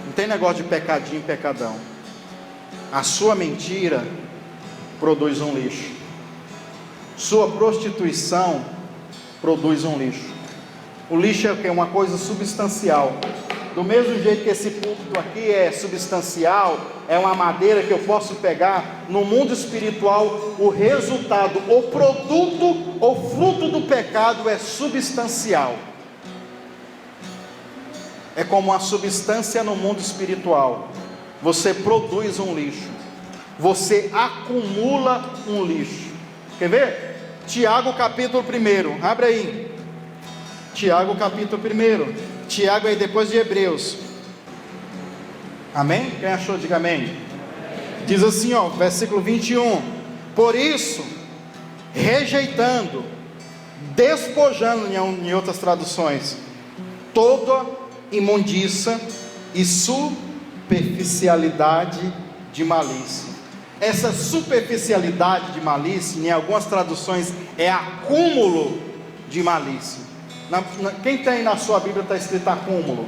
Não tem negócio de pecadinho, pecadão. A sua mentira produz um lixo. Sua prostituição produz um lixo. O lixo é o quê? Uma coisa substancial. Do mesmo jeito que esse púlpito aqui é substancial, é uma madeira que eu posso pegar, no mundo espiritual o resultado, o produto, o fruto do pecado é substancial. É como uma substância no mundo espiritual. Você produz um lixo, você acumula um lixo. Quer ver? Tiago capítulo 1, abre aí. Tiago capítulo 1. Tiago aí depois de Hebreus. Amém? Quem achou, diga amém. Diz assim, ó, versículo 21. Por isso, rejeitando, despojando em outras traduções, toda imundícia e superficialidade de malícia. Essa superficialidade de malícia, em algumas traduções, é acúmulo de malícia. Quem tem na sua Bíblia está escrito acúmulo?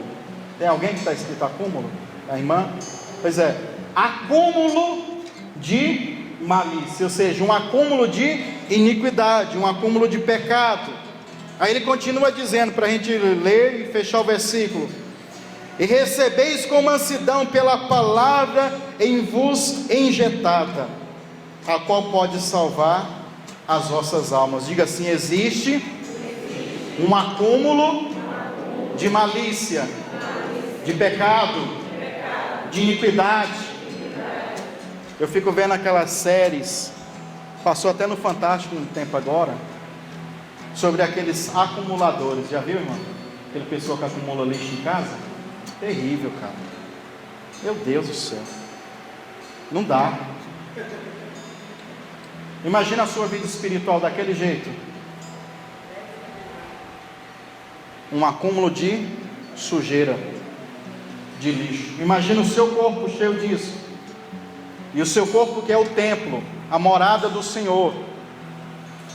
Tem alguém que está escrito acúmulo? A irmã? Pois é, acúmulo de malícia, ou seja, um acúmulo de iniquidade, um acúmulo de pecado. Aí ele continua dizendo, para a gente ler e fechar o versículo: e recebeis com mansidão pela palavra em vos injetada, a qual pode salvar as vossas almas. Diga assim: existe um acúmulo de malícia, de pecado, de iniquidade. Eu fico vendo aquelas séries, passou até no Fantástico um tempo agora, sobre aqueles acumuladores. Já viu, irmão? Aquele pessoa que acumula lixo em casa. Terrível, cara. Meu Deus do céu. Não dá. Imagina a sua vida espiritual daquele jeito. Um acúmulo de sujeira, de lixo. Imagina o seu corpo cheio disso. E o seu corpo que é o templo, a morada do Senhor.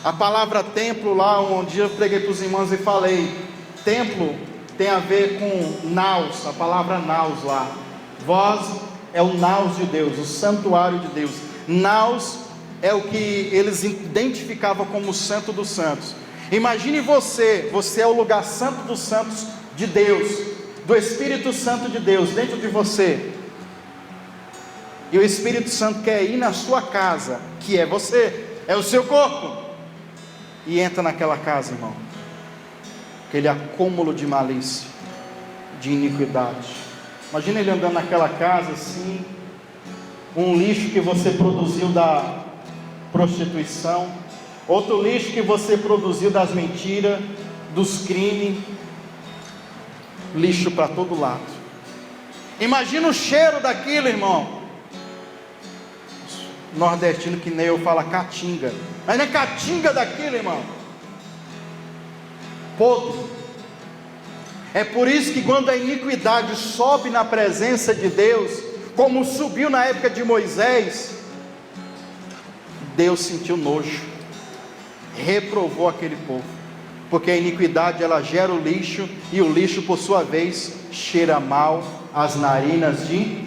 A palavra templo lá, um dia eu preguei para os irmãos e falei, templo tem a ver com naus, a palavra naus lá. Vós é o naus de Deus, o santuário de Deus. Naus é o que eles identificavam como o santo dos santos. Imagine você é o lugar santo dos santos de Deus, do Espírito Santo de Deus dentro de você. E o Espírito Santo quer ir na sua casa, que é você. é o seu corpo. E entra naquela casa, irmão, aquele acúmulo de malícia, de iniquidade. Imagina ele andando naquela casa assim, um lixo que você produziu da prostituição, outro lixo que você produziu das mentiras, dos crimes, lixo para todo lado. Imagina o cheiro daquilo, irmão. Nordestino que nem eu fala caatinga, mas não é caatinga daquilo, irmão, podre. É por isso que quando a iniquidade sobe na presença de Deus, como subiu na época de Moisés, Deus sentiu nojo, reprovou aquele povo, porque a iniquidade ela gera o lixo, e o lixo por sua vez cheira mal às narinas de Deus.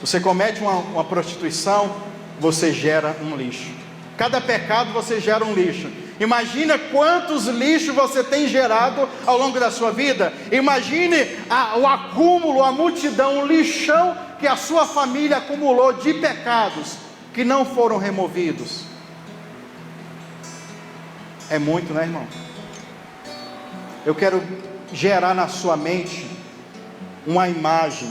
Você comete uma prostituição, você gera um lixo. Cada pecado você gera um lixo. Imagina quantos lixos você tem gerado ao longo da sua vida. Imagine o acúmulo, a multidão, o lixão que a sua família acumulou de pecados que não foram removidos. É muito, né, irmão? Eu quero gerar na sua mente uma imagem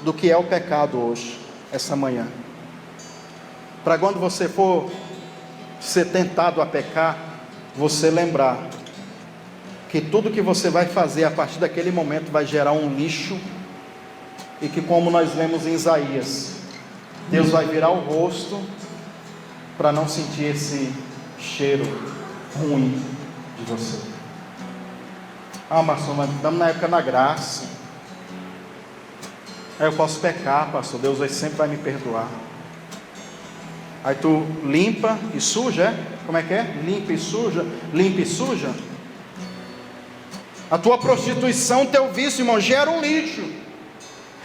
do que é o pecado hoje, essa manhã, para quando você for ser tentado a pecar, você lembrar que tudo que você vai fazer a partir daquele momento vai gerar um lixo, e que, como nós lemos em Isaías, Deus vai virar o rosto para não sentir esse cheiro ruim de você. Ah, pastor, mas estamos na época da graça. Aí eu posso pecar, pastor, Deus sempre vai me perdoar. Aí tu limpa e suja, é? Como é que é? Limpa e suja, limpa e suja. A tua prostituição, teu vício, irmão, gera um lixo.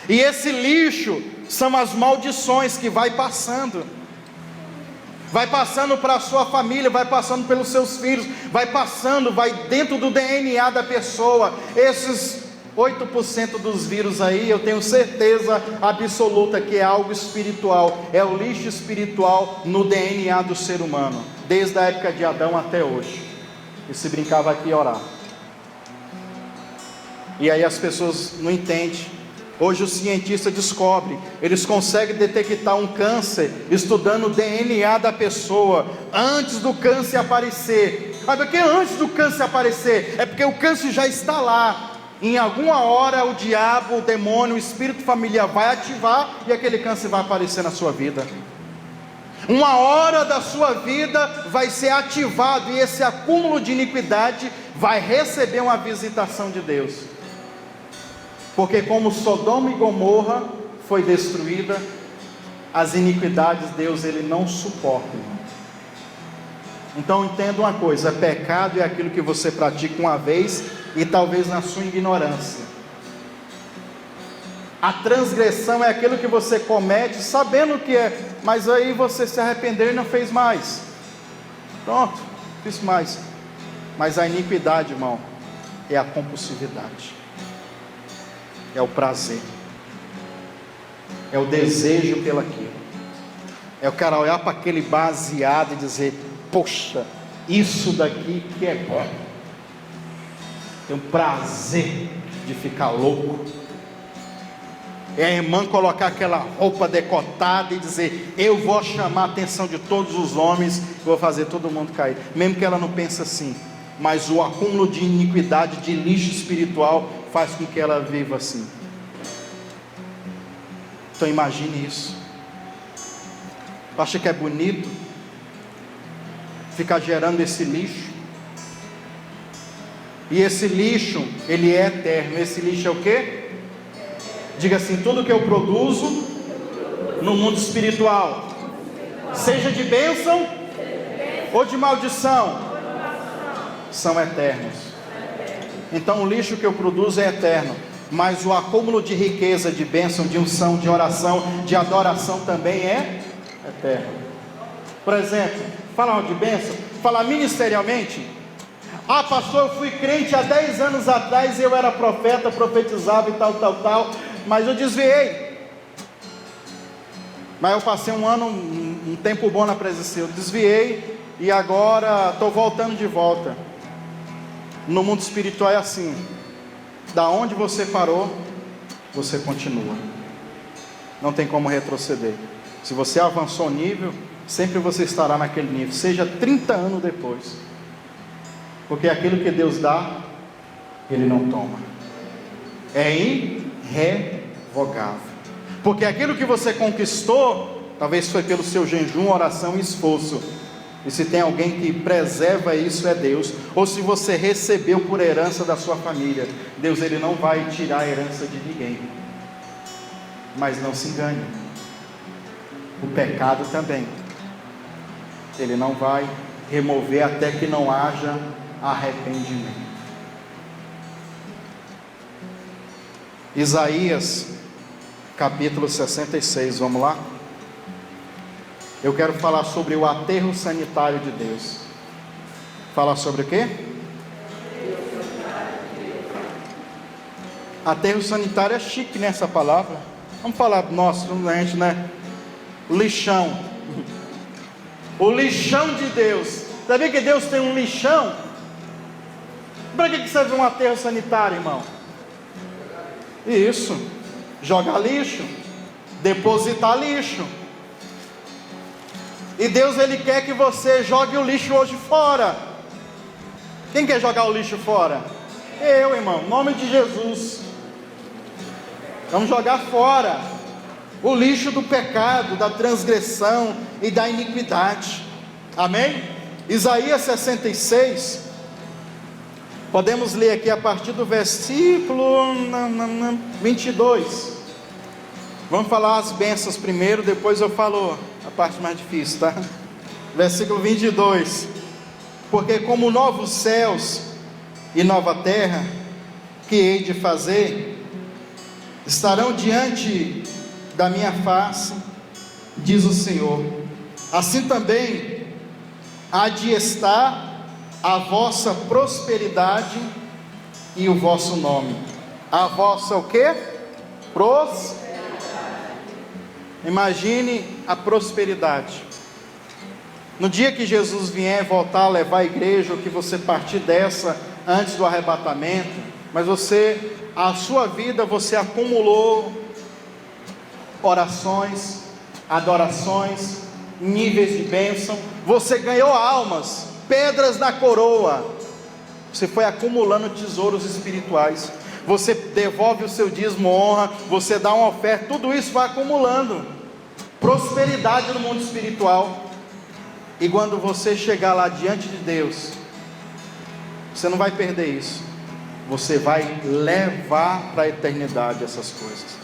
E esse lixo são as maldições que vai passando para a sua família, vai passando pelos seus filhos, vai dentro do DNA da pessoa. Esses 8% dos vírus aí, eu tenho certeza absoluta que é algo espiritual, é o lixo espiritual no DNA do ser humano, desde a época de Adão até hoje. E se brincava aqui orar. E aí as pessoas não entendem. Hoje os cientistas descobrem, eles conseguem detectar um câncer estudando o DNA da pessoa antes do câncer aparecer. Mas por que antes do câncer aparecer? É porque o câncer já está lá. Em alguma hora o diabo, o demônio, o espírito familiar vai ativar e aquele câncer vai aparecer na sua vida. Uma hora da sua vida vai ser ativado, e esse acúmulo de iniquidade vai receber uma visitação de Deus. Porque como Sodoma e Gomorra foi destruída, as iniquidades Deus ele não suporta, irmão. Então entenda uma coisa: pecado é aquilo que você pratica uma vez e talvez na sua ignorância. A transgressão é aquilo que você comete sabendo o que é, mas aí você se arrependeu e não fez mais. Pronto, fiz mais. Mas a iniquidade, irmão, é a compulsividade, é o prazer, é o desejo pelaquilo, é o cara olhar para aquele baseado e dizer: poxa, isso daqui que é bom, tem um prazer de ficar louco. É a irmã colocar aquela roupa decotada e dizer: eu vou chamar a atenção de todos os homens, vou fazer todo mundo cair, mesmo que ela não pense assim, mas o acúmulo de iniquidade, de lixo espiritual, faz com que ela viva assim. Então imagine isso. Tu acha que é bonito ficar gerando esse lixo? E esse lixo, ele é eterno. Esse lixo é o quê? Diga assim: tudo que eu produzo no mundo espiritual, seja de bênção ou de maldição, são eternos. Então o lixo que eu produzo é eterno, mas o acúmulo de riqueza, de bênção, de unção, de oração, de adoração também é eterno. Por exemplo, falar de bênção, falar ministerialmente. Ah, pastor, eu fui crente há 10 anos atrás, eu era profeta, profetizava e tal, mas eu desviei. Mas eu passei um ano, um tempo bom na presença, eu desviei e agora estou voltando de volta. No mundo espiritual é assim, da onde você parou, você continua, não tem como retroceder. Se você avançou o nível, sempre você estará naquele nível, seja 30 anos depois, porque aquilo que Deus dá, Ele não toma, é irrevogável. Porque aquilo que você conquistou, talvez foi pelo seu jejum, oração e esforço, e se tem alguém que preserva isso é Deus. Ou se você recebeu por herança da sua família, Deus, Ele não vai tirar a herança de ninguém. Mas não se engane, o pecado também Ele não vai remover até que não haja arrependimento. Isaías capítulo 66, vamos lá? Eu quero falar sobre o aterro sanitário de Deus. Falar sobre o quê? Aterro sanitário é chique nessa palavra. Vamos falar do nosso, gente, né? O lixão. O lixão de Deus. Sabia que Deus tem um lixão? Para que serve um aterro sanitário, irmão? Isso. Jogar lixo, depositar lixo. E Deus, Ele quer que você jogue o lixo hoje fora. Quem quer jogar o lixo fora? Eu, irmão, em nome de Jesus. Vamos jogar fora o lixo do pecado, da transgressão e da iniquidade. Amém? Isaías 66. Podemos ler aqui a partir do versículo 22. Vamos falar as bênçãos primeiro, depois eu falo a parte mais difícil, tá? Versículo 22. Porque como novos céus e nova terra que hei de fazer, estarão diante da minha face, diz o Senhor, assim também há de estar a vossa prosperidade e o vosso nome. A vossa o quê? Imagine a prosperidade. No dia que Jesus vier voltar a levar a igreja, ou que você partir dessa antes do arrebatamento, mas a sua vida você acumulou orações, adorações, níveis de bênção, você ganhou almas, pedras na coroa, você foi acumulando tesouros espirituais, você devolve o seu dízimo, honra, você dá uma oferta, tudo isso vai acumulando prosperidade no mundo espiritual. E quando você chegar lá diante de Deus, você não vai perder isso, você vai levar para a eternidade essas coisas.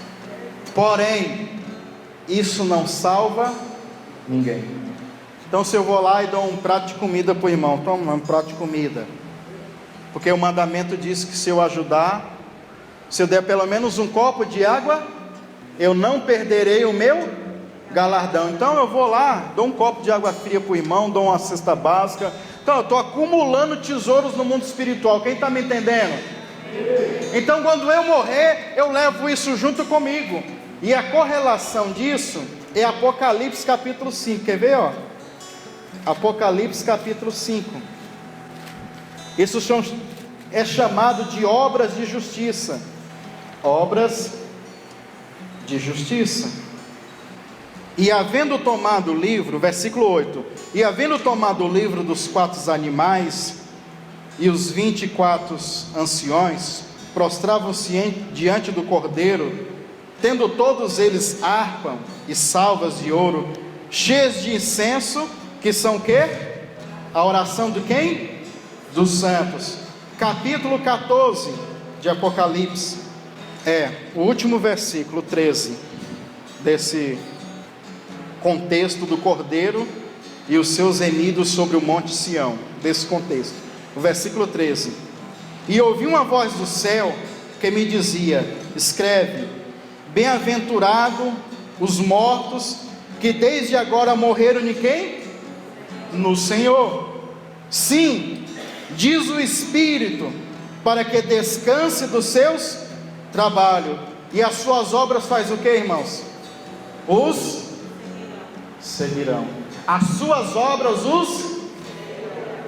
Porém, isso não salva ninguém. Então se eu vou lá e dou um prato de comida para o irmão, toma um prato de comida, porque o mandamento diz que se eu ajudar, se eu der pelo menos um copo de água, eu não perderei o meu galardão. Então eu vou lá, dou um copo de água fria para o irmão, dou uma cesta básica. Então eu estou acumulando tesouros no mundo espiritual. Quem está me entendendo? Então quando eu morrer, eu levo isso junto comigo. E a correlação disso é Apocalipse capítulo 5. Quer ver? Ó? Apocalipse capítulo 5. Isso é chamado de obras de justiça. Obras de justiça. E havendo tomado o livro, versículo 8, e havendo tomado o livro dos 4 animais e os 24 anciões, prostravam-se diante do Cordeiro, tendo todos eles harpa e salvas de ouro, cheias de incenso, que são o quê? A oração de quem? Dos santos. Capítulo 14 de Apocalipse, o último versículo 13 desse contexto do Cordeiro e os seus remidos sobre o monte Sião, desse contexto, o versículo 13: e ouvi uma voz do céu que me dizia: escreve, bem-aventurado os mortos que desde agora morreram em quem? No Senhor. Sim, diz o Espírito, para que descanse dos seus trabalhos, e as suas obras faz o que, irmãos? Os seguirão. As suas obras os...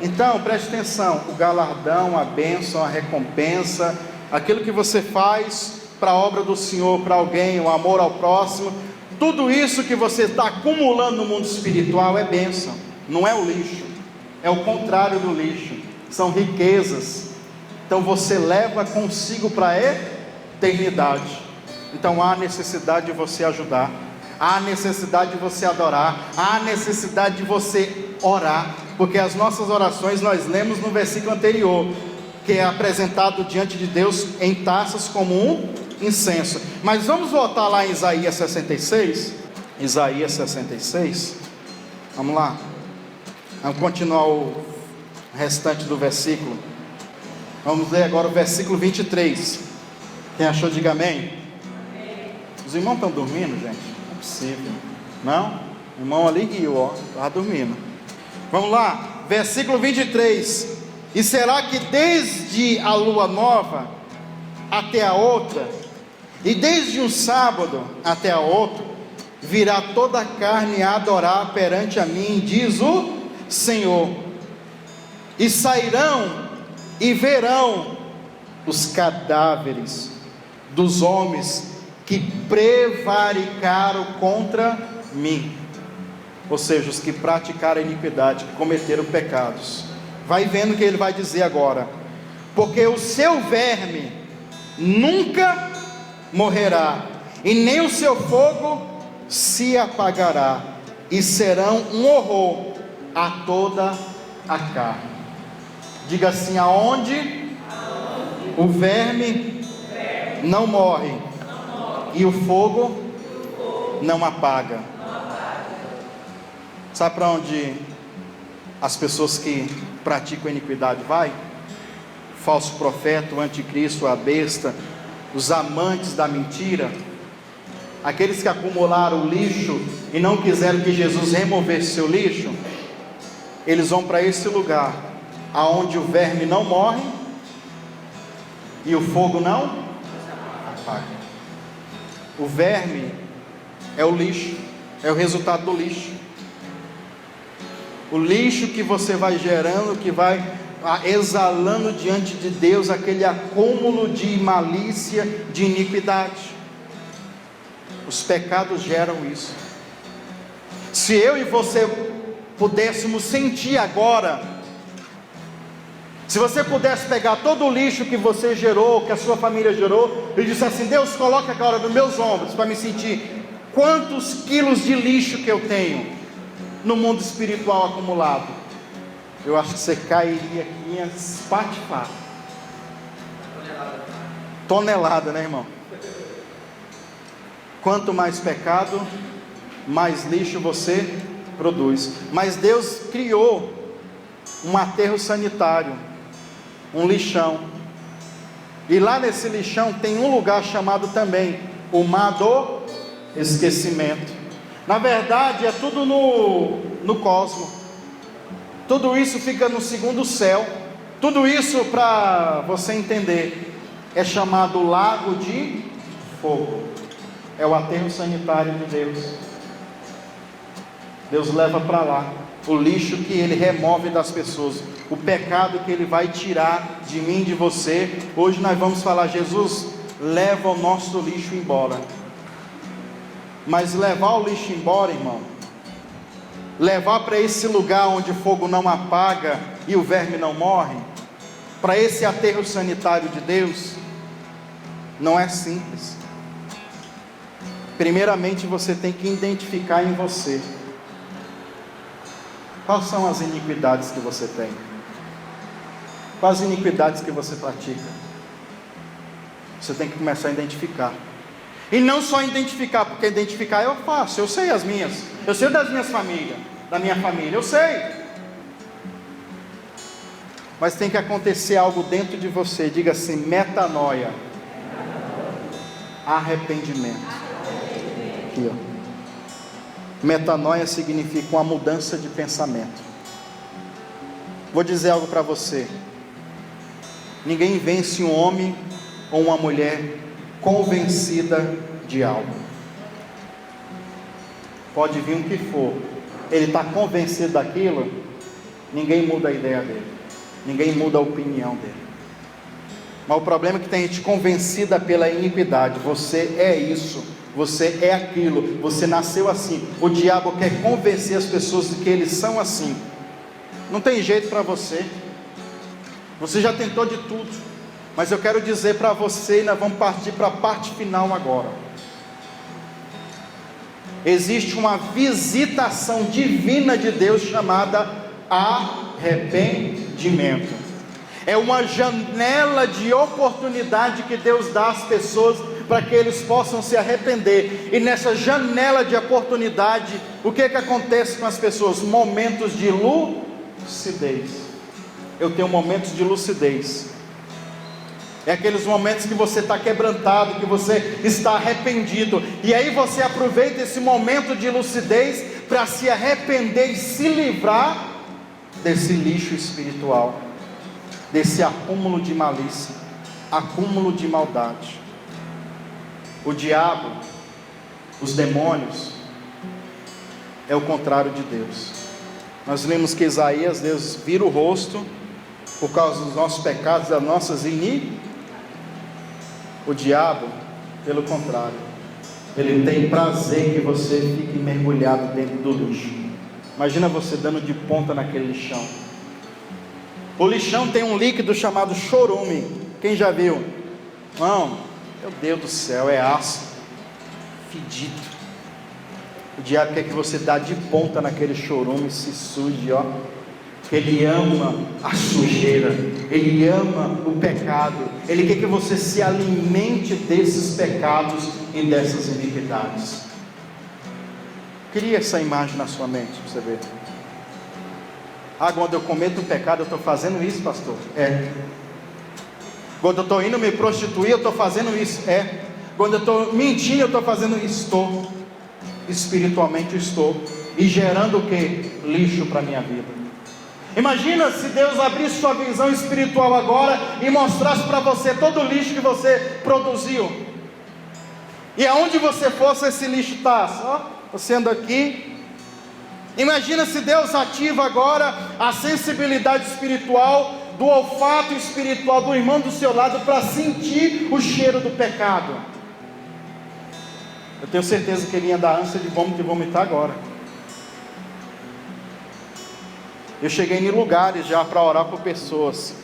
Então, preste atenção, o galardão, a bênção, a recompensa, aquilo que você faz para a obra do Senhor, para alguém, o amor ao próximo, tudo isso que você está acumulando no mundo espiritual é bênção, não é o lixo, é o contrário do lixo, são riquezas. Então você leva consigo para a eternidade. Então há necessidade de você ajudar, há necessidade de você adorar, há necessidade de você orar, porque as nossas orações nós lemos no versículo anterior, que é apresentado diante de Deus em taças como um incenso. Mas vamos voltar lá em Isaías 66. Isaías 66. Vamos lá. Vamos continuar o restante do versículo. Vamos ler agora o versículo 23. Quem achou, diga amém. Os irmãos estão dormindo, gente? Não é possível. Não? O irmão ali riu, ó. Estava dormindo. Vamos lá. Versículo 23. E será que desde a lua nova até a outra, e desde um sábado até a outro, virá toda a carne a adorar perante a mim, diz o Senhor, e sairão e verão os cadáveres dos homens que prevaricaram contra mim, ou seja, os que praticaram a iniquidade, que cometeram pecados. Vai vendo o que ele vai dizer agora: porque o seu verme nunca morrerá, e nem o seu fogo se apagará, e serão um horror a toda a carne. Diga assim: aonde o verme não morre e o fogo não apaga. Sabe para onde as pessoas que praticam a iniquidade vai? Falso profeta, o anticristo, a besta, os amantes da mentira, aqueles que acumularam o lixo e não quiseram que Jesus removesse seu lixo, eles vão para esse lugar, aonde o verme não morre e o fogo não apaga. O verme é o lixo, é o resultado do lixo. O lixo que você vai gerando, que vai exalando diante de Deus, aquele acúmulo de malícia, de iniquidade. Os pecados geram isso. Se eu e você pudéssemos sentir agora, se você pudesse pegar todo o lixo que você gerou, que a sua família gerou, e disse assim: Deus, coloca agora nos meus ombros, para me sentir quantos quilos de lixo que eu tenho no mundo espiritual acumulado, eu acho que você cairia aqui em espatifar. Tonelada, né, irmão? Quanto mais pecado, mais lixo você produz. Mas Deus criou um aterro sanitário, um lixão, e lá nesse lixão tem um lugar chamado também o mar do esquecimento. Na verdade é tudo no cosmos, tudo isso fica no segundo céu. Tudo isso, para você entender, é chamado lago de fogo. É o aterro sanitário de Deus. Deus leva para lá o lixo que Ele remove das pessoas, o pecado que Ele vai tirar de mim, de você. Hoje nós vamos falar: Jesus, leva o nosso lixo embora. Mas levar o lixo embora, irmão, levar para esse lugar onde o fogo não apaga e o verme não morre, para esse aterro sanitário de Deus, não é simples. Primeiramente você tem que identificar em você quais são as iniquidades que você tem, quais iniquidades que você pratica. Você tem que começar a identificar. E não só identificar, porque identificar eu faço, eu sei as minhas, eu sei das minhas famílias, da minha família, eu sei. Mas tem que acontecer algo dentro de você. Diga assim: metanoia, arrependimento. Aqui, ó. Metanoia significa uma mudança de pensamento. Vou dizer algo para você: ninguém vence um homem ou uma mulher convencida de algo. pode vir o que for, ele está convencido daquilo, ninguém muda a ideia dele, ninguém muda a opinião dele. Mas o problema é que tem gente convencida pela iniquidade. Você é isso, você é aquilo, você nasceu assim. O diabo quer convencer as pessoas de que eles são assim. Não tem jeito para você. Você já tentou de tudo. Mas eu quero dizer para você, e nós vamos partir para a parte final agora. Existe uma visitação divina de Deus chamada arrependimento. É uma janela de oportunidade que Deus dá às pessoas para que eles possam se arrepender. E nessa janela de oportunidade, o que acontece com as pessoas? Momentos de lucidez. Eu tenho momentos de lucidez. É aqueles momentos que você está quebrantado, que você está arrependido, e aí você aproveita esse momento de lucidez para se arrepender e se livrar desse lixo espiritual, desse acúmulo de malícia, acúmulo de maldade. O diabo, os demônios, é o contrário de Deus. Nós lemos que Isaías, Deus vira o rosto por causa dos nossos pecados, das nossas iniquidades. O diabo, pelo contrário, ele tem prazer que você fique mergulhado dentro do lixo. Imagina você dando de ponta naquele lixão. O lixão tem um líquido chamado chorume. Quem já viu? Não, meu Deus do céu, é ácido, fedido. O diabo quer que você dá de ponta naquele chorume e se suje, ó. Ele ama a sujeira, ele ama o pecado, ele quer que você se alimente desses pecados e dessas iniquidades. Cria essa imagem na sua mente para você ver. Quando eu cometo um pecado, eu estou fazendo isso, pastor? É. Quando eu estou indo me prostituir, eu estou fazendo isso? É. Quando eu estou mentindo, eu estou fazendo isso? Estou. Espiritualmente eu estou. E gerando o que? Lixo para a minha vida. Imagina se Deus abrisse sua visão espiritual agora e mostrasse para você todo o lixo que você produziu. E aonde você fosse, esse lixo está. Você anda aqui. Imagina se Deus ativa agora a sensibilidade espiritual, do olfato espiritual do irmão do seu lado, para sentir o cheiro do pecado. Eu tenho certeza que ele ia dar ânsia de vômito e vomitar agora. Eu cheguei em lugares já para orar por pessoas,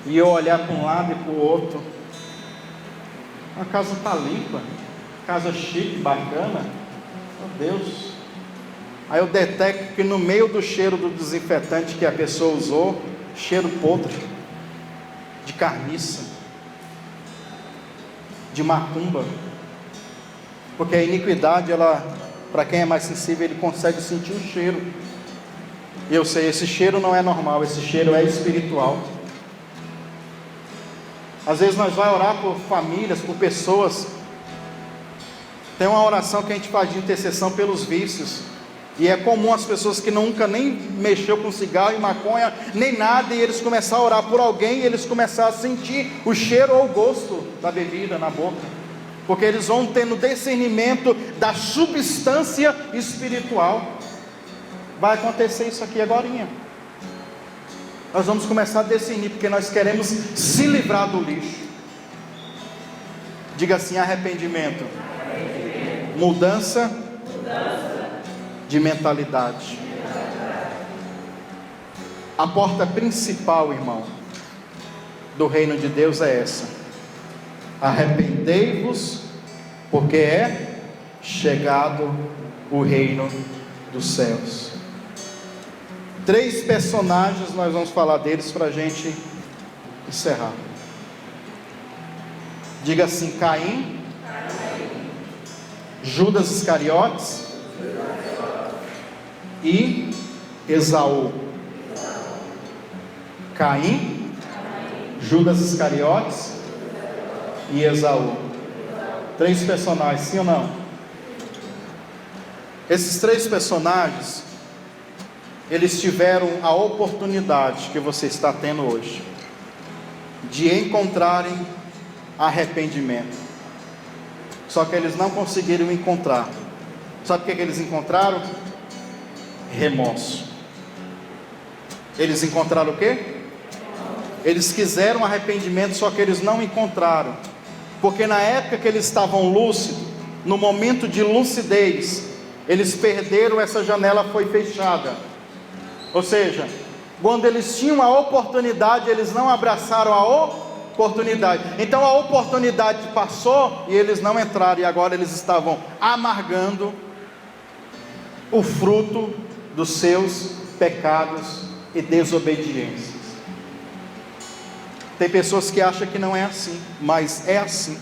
e eu olhar para um lado e para o outro. A casa está limpa, casa chique, bacana. Meu Deus. Aí eu detecto que no meio do cheiro do desinfetante que a pessoa usou, cheiro podre, de carniça, de macumba. Porque a iniquidade, ela, para quem é mais sensível, ele consegue sentir o cheiro. E eu sei, esse cheiro não é normal, esse cheiro é espiritual. Às vezes nós vamos orar por famílias, por pessoas. Tem uma oração que a gente faz de intercessão pelos vícios. E é comum as pessoas que nunca nem mexeu com cigarro e maconha, nem nada, e eles começarem a orar por alguém, e eles começarem a sentir o cheiro ou o gosto da bebida na boca. Porque eles vão tendo discernimento da substância espiritual. Vai acontecer isso aqui agorinha. Nós vamos começar a discernir, porque nós queremos se livrar do lixo. Diga assim: arrependimento. Mudança de mentalidade. A porta principal, irmão, do reino de Deus é essa: arrependei-vos, porque é chegado o reino dos céus. 3 personagens, nós vamos falar deles para a gente encerrar. Diga assim: Caim, Judas Iscariotes e Esaú. Caim, Judas Iscariotes e Esaú. 3 personagens, sim ou não? Esses 3 personagens, eles tiveram a oportunidade que você está tendo hoje de encontrarem arrependimento. Só que eles não conseguiram encontrar, Sabe o que eles encontraram? Remorso. Eles encontraram o quê? Eles quiseram arrependimento, só que eles não encontraram. Porque na época que eles estavam lúcidos, no momento de lucidez, eles perderam, essa janela foi fechada. Ou seja, quando eles tinham a oportunidade, eles não abraçaram a oportunidade. Então a oportunidade passou e eles não entraram, e agora eles estavam amargando o fruto dos seus pecados e desobediências. Tem pessoas que acham que não é assim, mas é assim.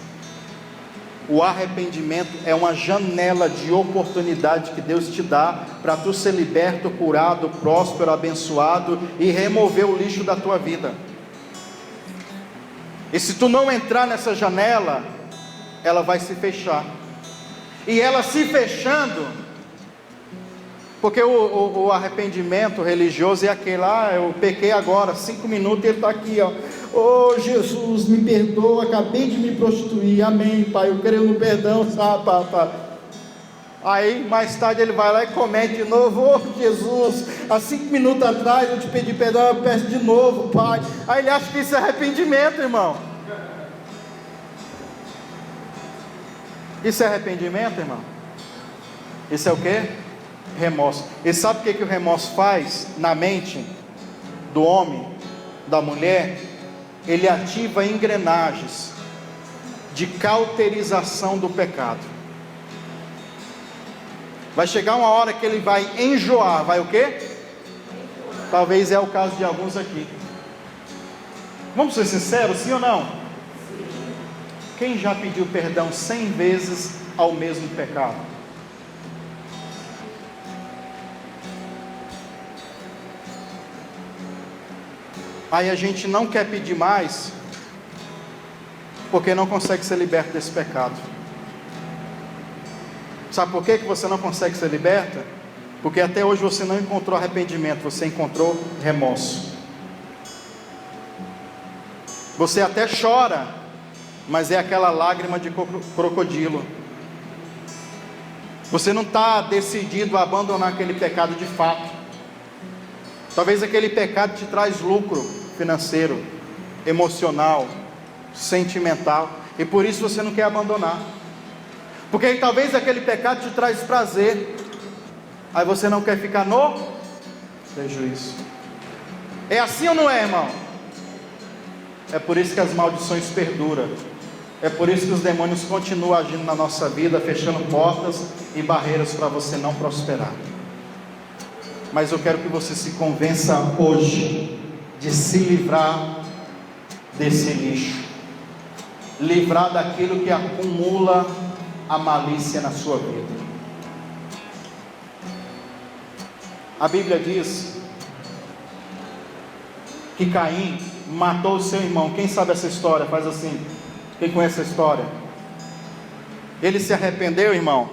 O arrependimento é uma janela de oportunidade que Deus te dá para tu ser liberto, curado, próspero, abençoado e remover o lixo da tua vida. E se tu não entrar nessa janela, ela vai se fechar. E ela se fechando, porque o arrependimento religioso é aquele, eu pequei agora, 5 minutos e ele está aqui, oh Jesus, me perdoa, acabei de me prostituir, amém Pai, eu creio no perdão, sabe, Pai. Aí mais tarde ele vai lá e comete de novo, oh Jesus, há 5 minutos atrás eu te pedi perdão, eu peço de novo, Pai. Aí ele acha que isso é arrependimento, irmão. Isso é arrependimento, irmão? Isso é o quê? Remorso. E sabe o que o remorso faz na mente do homem, da mulher? Ele ativa engrenagens de cauterização do pecado. Vai chegar uma hora que ele vai enjoar. Vai o quê? Talvez é o caso de alguns aqui. Vamos ser sinceros, sim ou não? Quem já pediu perdão 100 vezes ao mesmo pecado? Aí a gente não quer pedir mais, porque não consegue ser liberto desse pecado. Sabe por que você não consegue ser liberta? Porque até hoje você não encontrou arrependimento, você encontrou remorso. Você até chora, mas é aquela lágrima de crocodilo. Você não está decidido a abandonar aquele pecado de fato. Talvez aquele pecado te traz lucro financeiro, emocional, sentimental, e por isso você não quer abandonar. Porque talvez aquele pecado te traz prazer, aí você não quer ficar no prejuízo. É assim ou não é, irmão? É por isso que as maldições perduram. É por isso que os demônios continuam agindo na nossa vida, fechando portas e barreiras para você não prosperar. Mas eu quero que você se convença hoje de se livrar desse lixo, livrar daquilo que acumula a malícia na sua vida. A Bíblia diz que Caim matou o seu irmão. Quem sabe essa história? Faz assim. Quem conhece a história? Ele se arrependeu, irmão.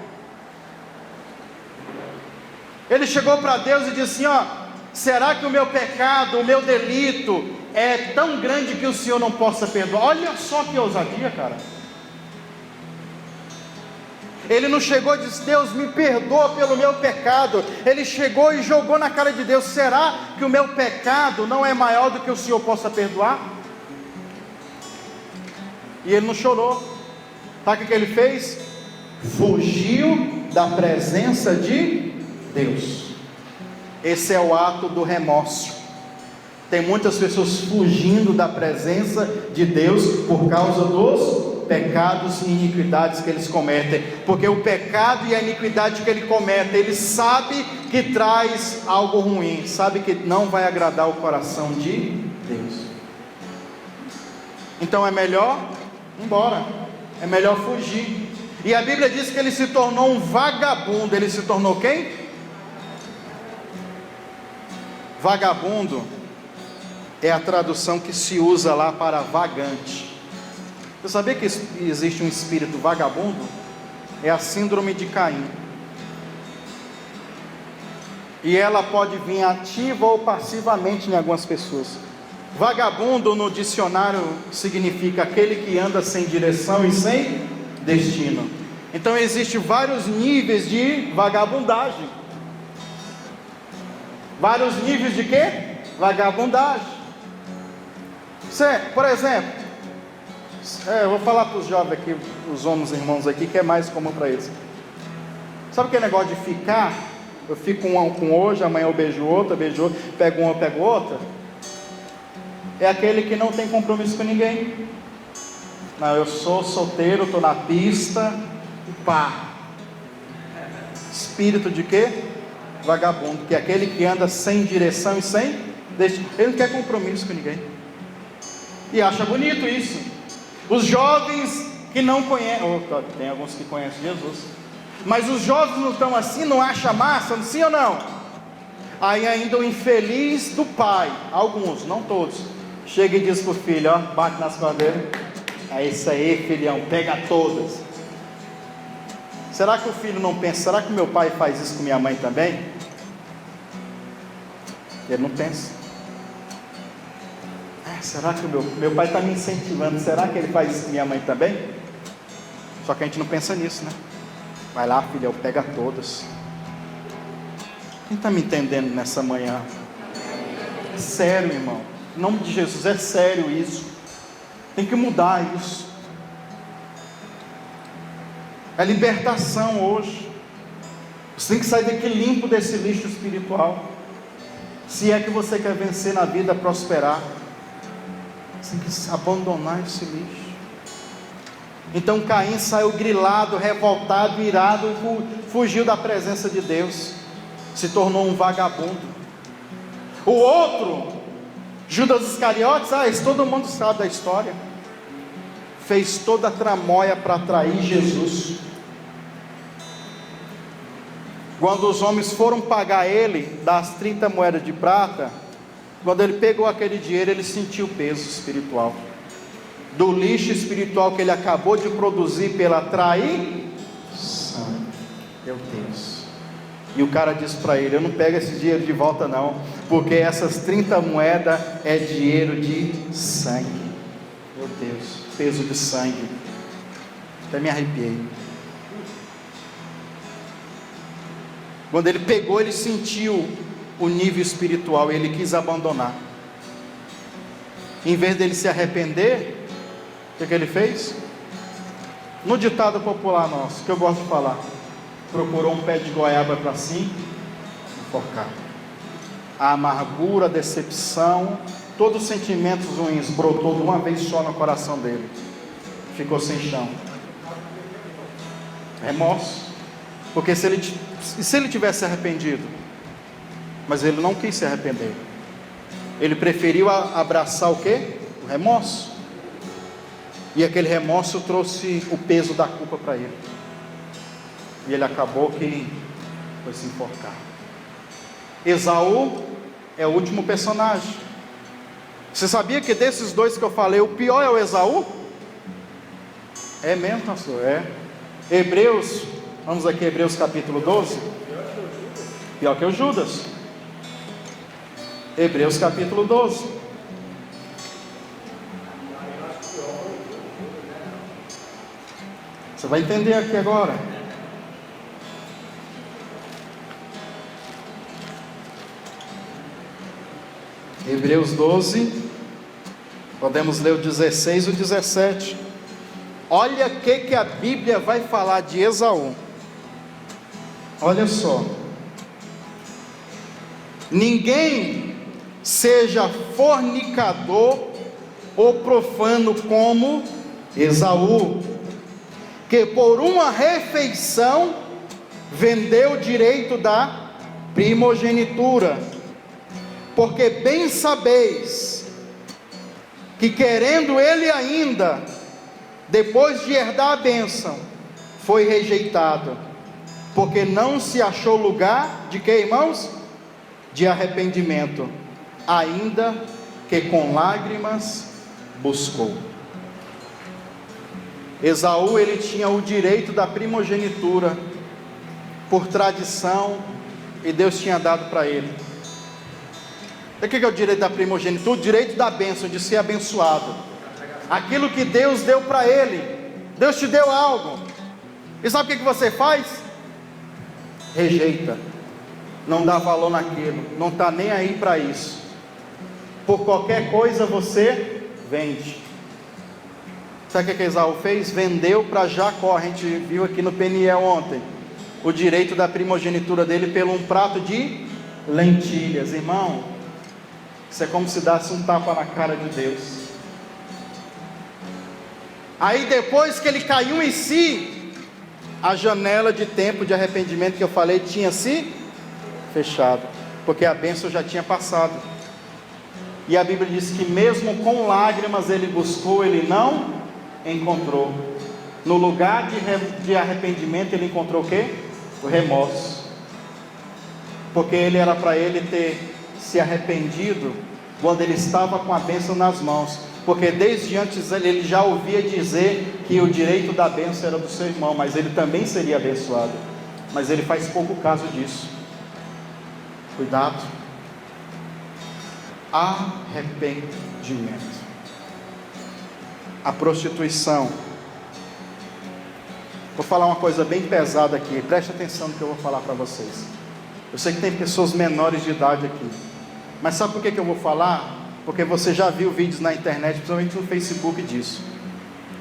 Ele chegou para Deus e disse assim, será que o meu pecado, o meu delito é tão grande que o Senhor não possa perdoar? Olha só que ousadia, cara. Ele não chegou e disse, Deus me perdoa pelo meu pecado. Ele chegou e jogou na cara de Deus, será que o meu pecado não é maior do que o Senhor possa perdoar? E ele não chorou. Sabe o que ele fez? Fugiu da presença de Deus. Esse é o ato do remorso. Tem muitas pessoas fugindo da presença de Deus por causa dos pecados e iniquidades que eles cometem. Porque o pecado e a iniquidade que ele comete, ele sabe que traz algo ruim, sabe que não vai agradar o coração de Deus. Então é melhor ir embora, é melhor fugir. E a Bíblia diz que ele se tornou um vagabundo. Ele se tornou quem? Vagabundo é a tradução que se usa lá para vagante. Você sabia que existe um espírito vagabundo? É a síndrome de Caim. E ela pode vir ativa ou passivamente em algumas pessoas. Vagabundo no dicionário significa aquele que anda sem direção e sem destino. Então existem vários níveis de vagabundagem. Vários níveis de quê? Vagabundagem. Por exemplo, eu vou falar para os jovens aqui, os homens irmãos aqui, que é mais comum para eles. Sabe aquele negócio de ficar? Eu fico com hoje, amanhã eu beijo outro, pego uma, eu pego outra. É aquele que não tem compromisso com ninguém. Não, eu sou solteiro, estou na pista, pá. Espírito de quê? Vagabundo, que é aquele que anda sem direção e sem destino. Ele não quer compromisso com ninguém. E acha bonito isso. Os jovens que não conhecem, tem alguns que conhecem Jesus, mas os jovens não estão assim, não acham massa, sim ou não? Aí ainda o infeliz do pai, alguns, não todos, chega e diz para o filho, ó, bate nas costas dele, é isso aí, filhão, pega todas. Será que o filho não pensa, será que meu pai faz isso com minha mãe também? Ele não pensa. Será que o meu pai está me incentivando, será que ele faz isso com minha mãe também? Só que a gente não pensa nisso, né? Vai lá, filhão, pega todas. Quem está me entendendo nessa manhã? É sério, irmão, em nome de Jesus, é sério isso. Tem que mudar isso. É libertação hoje. Você tem que sair daqui limpo desse lixo espiritual. Se é que você quer vencer na vida, prosperar, você tem que abandonar esse lixo. Então Caim saiu grilado, revoltado, irado, fugiu da presença de Deus, se tornou um vagabundo. O outro, Judas Iscariotes, isso todo mundo sabe da história, fez toda a tramóia para atrair Jesus. Quando os homens foram pagar ele das 30 moedas de prata, quando ele pegou aquele dinheiro, ele sentiu o peso espiritual, do lixo espiritual que ele acabou de produzir pela traição. Meu Deus. E o cara disse para ele, eu não pego esse dinheiro de volta não, porque essas 30 moedas é dinheiro de sangue. Meu Deus, peso de sangue. Até me arrepiei. Quando ele pegou, ele sentiu o nível espiritual, ele quis abandonar. Em vez dele se arrepender, o que ele fez? No ditado popular nosso, que eu gosto de falar, procurou um pé de goiaba para si enforcar. A amargura, a decepção, todos os sentimentos ruins brotou de uma vez só no coração dele. Ficou sem chão. Remorso. Porque se ele tivesse arrependido, mas ele não quis se arrepender, ele preferiu abraçar o quê? O remorso. E aquele remorso trouxe o peso da culpa para ele, e ele acabou que foi se enforcar. Esaú é o último personagem. Você sabia que desses dois que eu falei, o pior é o Esaú? É mesmo, pastor? É. Hebreus, vamos aqui, Hebreus capítulo 12. Pior que o Judas. Hebreus capítulo 12. Você vai entender aqui agora. Hebreus 12, podemos ler o 16 e o 17. Olha o que a Bíblia vai falar de Esaú. Olha só. Ninguém seja fornicador ou profano como Esaú, que por uma refeição vendeu o direito da primogenitura. Porque bem sabeis que querendo ele ainda, depois de herdar a bênção, foi rejeitado, porque não se achou lugar de quê, irmãos? De arrependimento, ainda que com lágrimas buscou. Esaú, ele tinha o direito da primogenitura, por tradição, e Deus tinha dado para ele. O que é o direito da primogenitura? O direito da bênção, de ser abençoado. Aquilo que Deus deu para ele. Deus te deu algo. E sabe o que você faz? Rejeita, não dá valor naquilo, não está nem aí para isso. Por qualquer coisa você vende. Sabe o que Esaú fez? Vendeu para Jacó. A gente viu aqui no Peniel ontem o direito da primogenitura dele pelo um prato de lentilhas. Irmão, isso é como se desse um tapa na cara de Deus. Aí depois que ele caiu em si, a janela de tempo de arrependimento que eu falei tinha se fechado, porque a bênção já tinha passado. E a Bíblia diz que mesmo com lágrimas ele buscou, ele não encontrou. No lugar de arrependimento ele encontrou o quê? O remorso. Porque era para ele ter se arrependido quando ele estava com a bênção nas mãos. Porque desde antes ele já ouvia dizer que o direito da bênção era do seu irmão, mas ele também seria abençoado. Mas ele faz pouco caso disso. Cuidado. Arrependimento. A prostituição. Vou falar uma coisa bem pesada aqui, preste atenção no que eu vou falar para vocês. Eu sei que tem pessoas menores de idade aqui, mas sabe por que eu vou falar? Porque você já viu vídeos na internet, principalmente no Facebook disso,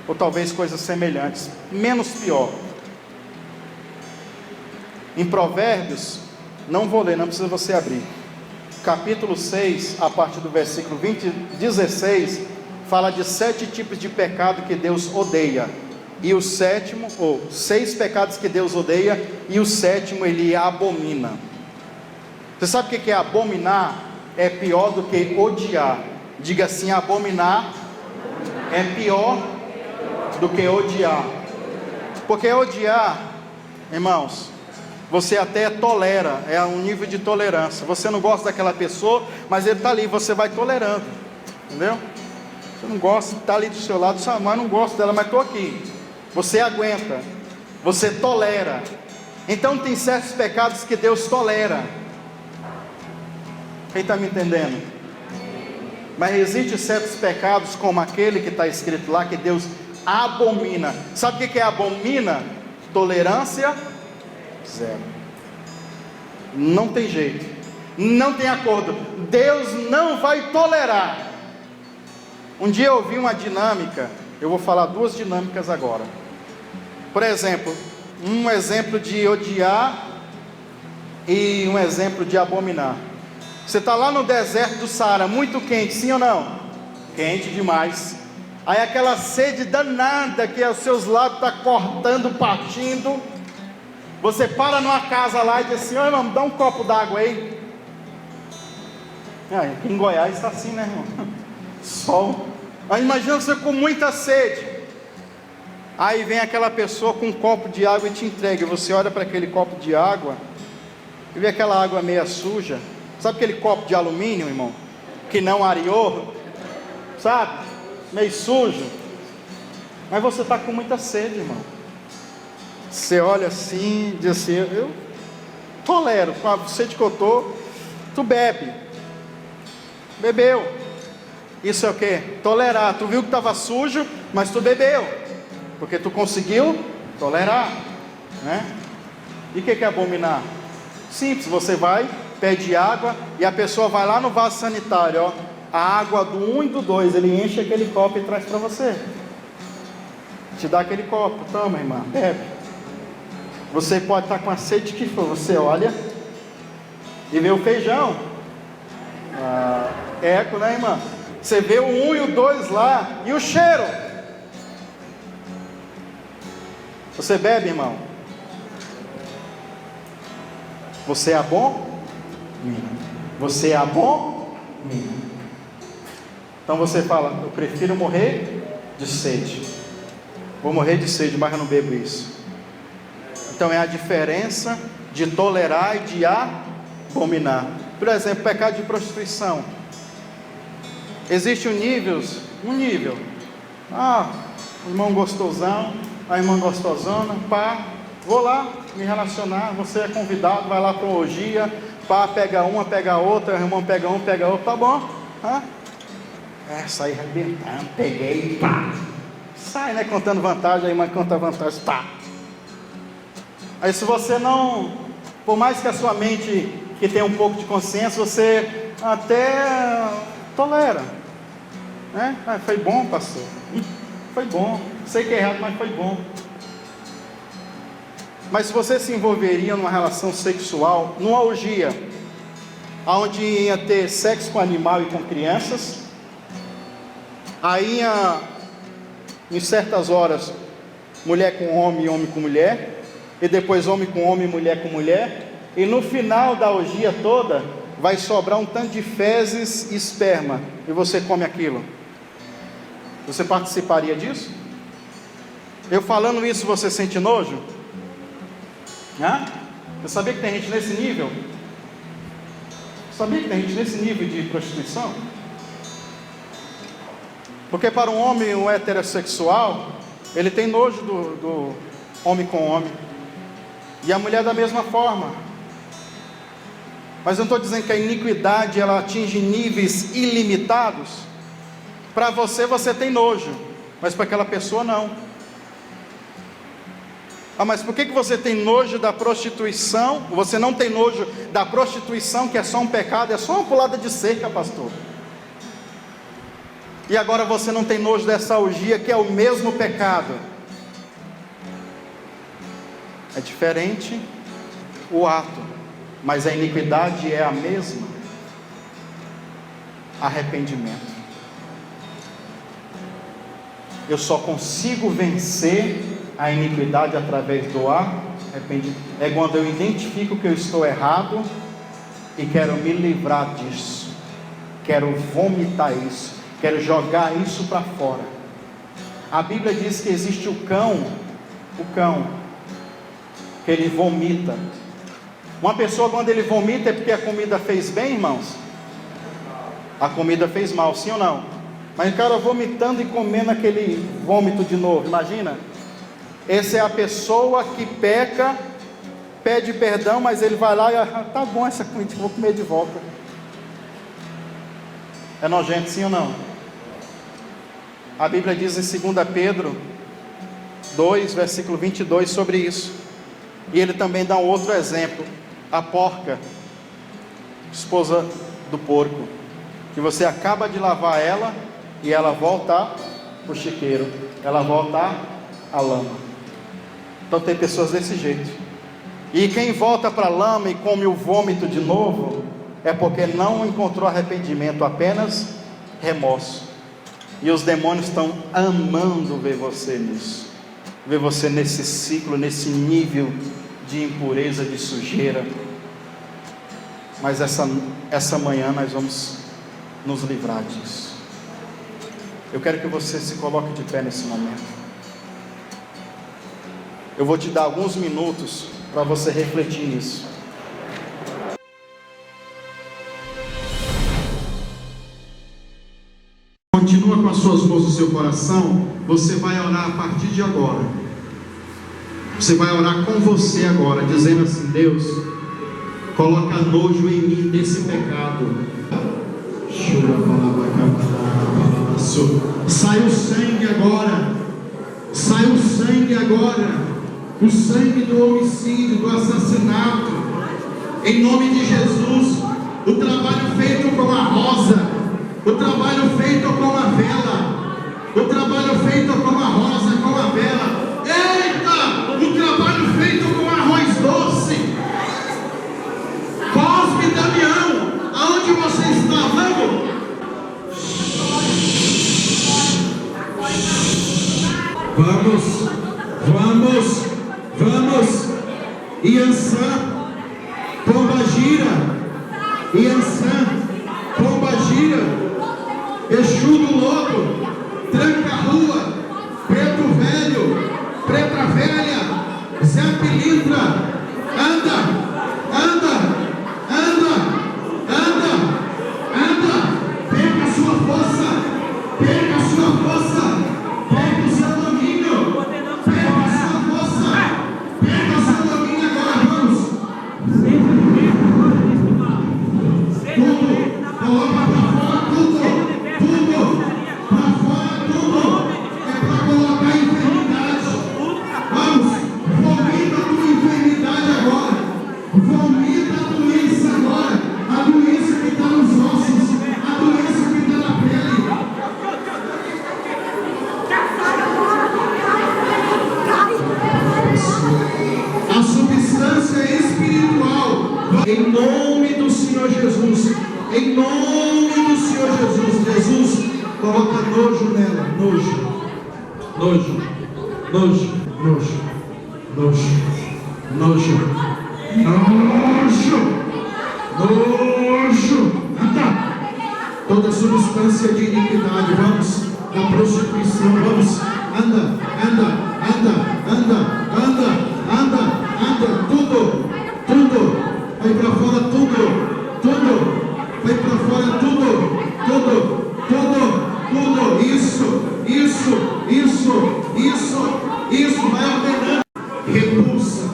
ou talvez coisas semelhantes, menos pior. Em Provérbios, não vou ler, não precisa você abrir, capítulo 6, a partir do versículo 16, fala de 7 tipos de pecado que Deus odeia. E o sétimo, ou 6 pecados que Deus odeia, e o sétimo ele abomina. Você sabe o que é abominar? É pior do que odiar. Diga assim: abominar é pior do que odiar. Porque odiar, irmãos, você até tolera, é um nível de tolerância. Você não gosta daquela pessoa, mas ele está ali, você vai tolerando, entendeu? Você não gosta, está ali do seu lado, sua mãe não gosta dela, mas estou aqui. Você aguenta, você tolera. Então tem certos pecados que Deus tolera. Quem está me entendendo? Mas existem certos pecados, como aquele que está escrito lá, que Deus abomina. Sabe o que é abomina? Tolerância zero. Não tem jeito, não tem acordo. Deus não vai tolerar. Um dia eu ouvi uma dinâmica, eu vou falar 2 dinâmicas agora. Por exemplo, um exemplo de odiar e um exemplo de abominar. Você está lá no deserto do Saara, muito quente, sim ou não? Quente demais. Aí aquela sede danada que os seus lábios estão cortando, partindo. Você para numa casa lá e diz assim: ô irmão, me dá um copo d'água aí. Aqui em Goiás está assim, né, irmão? Sol. Aí imagina você com muita sede. Aí vem aquela pessoa com um copo de água e te entrega. E você olha para aquele copo de água e vê aquela água meia suja. Sabe aquele copo de alumínio, irmão, que não areou? Sabe? Meio sujo. Mas você está com muita sede, irmão. Você olha assim e diz assim: eu tolero, com a sede que eu estou. Tu bebe. Bebeu. Isso é o que? Tolerar. Tu viu que estava sujo, mas tu bebeu, porque tu conseguiu tolerar, né? E o que é abominar? Simples, você vai, pede água, e a pessoa vai lá no vaso sanitário, ó, a água do 1 e do 2, ele enche aquele copo e traz para você. Te dá aquele copo, toma, irmã, bebe. Você pode estar com a sede que for, você olha e vê o feijão. Eco, né, irmã? Você vê o 1 e o 2 lá, e o cheiro. Você bebe, irmão? Você é bom? Você é bom? Então você fala: eu prefiro morrer de sede. Vou morrer de sede, mas eu não bebo isso. Então é a diferença de tolerar e de abominar. Por exemplo, pecado de prostituição. Existe um nível. O irmão gostosão, a irmã gostosona, pá, vou lá me relacionar, você é convidado, vai lá para uma orgia, pá, pega uma, pega a outra, o irmão pega um, pega outro, tá bom? Sai arrebentando, peguei, pá. Sai, né, contando vantagem, a irmã conta vantagem, pá. Aí se você não, por mais que a sua mente que tenha um pouco de consciência, você até tolera, né? Ah, foi bom, pastor, foi bom, sei que é errado, mas foi bom. Mas se você se envolveria numa relação sexual, numa orgia, onde ia ter sexo com animal e com crianças, aí em certas horas, mulher com homem e homem com mulher, e depois homem com homem e mulher com mulher, e no final da orgia toda, vai sobrar um tanto de fezes e esperma, e você come aquilo. Você participaria disso? Eu falando isso, você sente nojo? Você sabia que tem gente nesse nível? Sabia que tem gente nesse nível de prostituição? Porque para um homem, um heterossexual, ele tem nojo do homem com homem, e a mulher da mesma forma. Mas eu não estou dizendo que a iniquidade ela atinge níveis ilimitados. Para você tem nojo, mas para aquela pessoa não. Mas por que você tem nojo da prostituição? Você não tem nojo da prostituição, que é só um pecado, é só uma pulada de cerca, pastor. E agora você não tem nojo dessa orgia, que é o mesmo pecado. É diferente o ato, mas a iniquidade é a mesma. Arrependimento. Eu só consigo vencer a iniquidade através do arrependimento. É quando eu identifico que eu estou errado e quero me livrar disso, quero vomitar isso, quero jogar isso para fora. A Bíblia diz que existe o cão, que ele vomita. Uma pessoa, quando ele vomita, é porque a comida fez bem, irmãos? A comida fez mal, sim ou não? Mas o cara vomitando e comendo aquele vômito de novo, imagina? Essa é a pessoa que peca, pede perdão, mas ele vai lá e tá bom essa comida, vou comer de volta. É nojento, sim ou não? A Bíblia diz em 2 Pedro 2, versículo 22 sobre isso. E ele também dá um outro exemplo. A porca, esposa do porco, que você acaba de lavar ela e ela volta para o chiqueiro, ela volta à lama. Então tem pessoas desse jeito. E quem volta para a lama e come o vômito de novo, é porque não encontrou arrependimento, apenas remorso. E os demônios estão amando ver você nisso, ver você nesse ciclo, nesse nível de impureza, de sujeira. Mas essa manhã nós vamos nos livrar disso. Eu quero que você se coloque de pé nesse momento. Eu vou te dar alguns minutos para você refletir nisso. Continua com as suas mãos no seu coração. Você vai orar a partir de agora. Você vai orar com você agora, dizendo assim: Deus, coloca nojo em mim desse pecado. Sai o sangue agora. Sai o sangue agora. O sangue do homicídio, do assassinato. Em nome de Jesus. O trabalho feito com a rosa, o trabalho feito com a vela, o trabalho feito com a rosa, com a vela. Eita! O trabalho feito com arroz doce. Cosme Damião, aonde você está? Vamos. Iansã, Pombagira, Iansã, Pombagira, Exu do Lodo, Tranca Rua, Preto Velho, Preta Velha, Zé Pilintra. Anda. Pega a sua força, pega o seu domínio, pega a sua força, pega o seu domínio agora, vamos. Tudo, coloca pra fora tudo, pra fora tudo, é pra colocar enfermidade. Vamos, vomita tua enfermidade. nojo, nojo, nojo, nojo, nojo, nojo, nojo, nojo. Anda. Toda substância de iniquidade, vamos, da prostituição, vamos, anda, anda, anda, anda, anda, anda, anda, tudo, tudo, vai para fora tudo, tudo, vai para fora tudo, tudo, tudo, tudo, isso, vai ordenando, repulsa,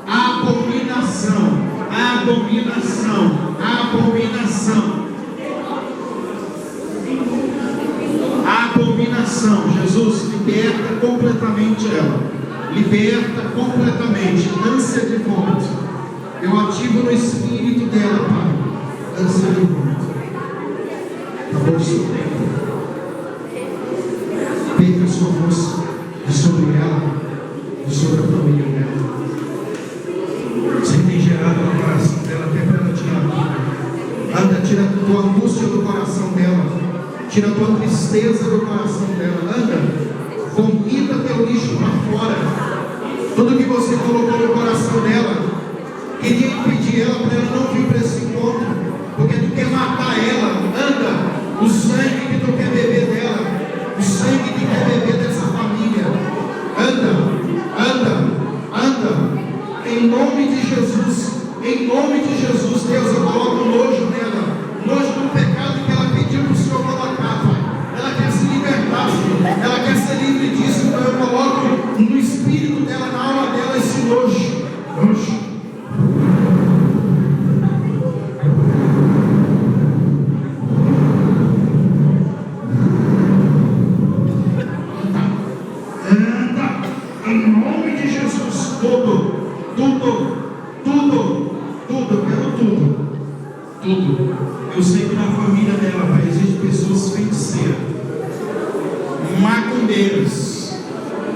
abominação, abominação, abominação. Abominação, Jesus, liberta completamente ela, liberta completamente, ânsia de vômito, eu ativo no espírito dela, Pai, ânsia de vômito, acabou o seu tempo, perca a sua força de sobre ela, de sobre a família dela, você tem gerado no coração dela, até para ela tirar a vida, anda, tira a tua angústia do coração dela, tira a tua tristeza do coração dela, anda, vomita teu lixo para fora, tudo que você colocou no coração dela, queria impedir ela para ela não vir para esse encontro, porque tu quer matar ela, anda, o sangue que tu quer beber dela, o sangue que quer beber dessa família, anda, anda, anda, em nome de Jesus, Deus, eu coloco nojo nela, nojo do pecado que ela pediu para o Senhor colocar, Pai. Ela quer se libertar, Senhor. Ela quer ser livre disso. Então eu coloco no espírito dela, na alma dela, esse nojo. Nojo. Anda, em nome de Jesus. Tudo, eu quero tudo. Eu sei que na família dela, Pai, existem pessoas feiticeiras, macumbeiras.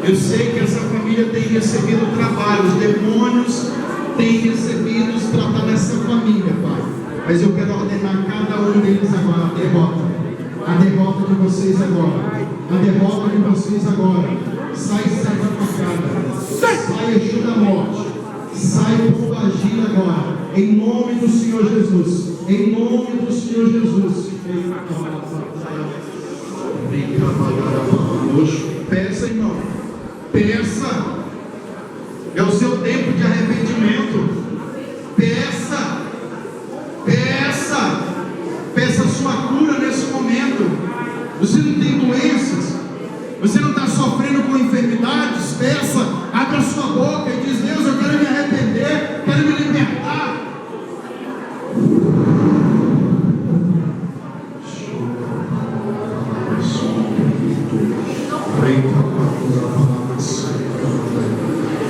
Eu sei que essa família tem recebido trabalho, os demônios têm recebido tratar nessa família, Pai. Mas eu quero ordenar cada um deles agora a derrota de vocês agora, a derrota de vocês agora. Sai seta facada, sai Exu da morte, sai pombagira agora, em nome do Senhor Jesus. Em nome do Senhor Jesus. Peça, irmão. Peça. É o seu tempo de arrependimento. Peça. Peça. Peça a sua cura nesse momento. Você não tem doenças. Você não está sofrendo com enfermidades. Peça. Abra a sua boca e diz: Deus, eu quero me arrepender. Quero me libertar.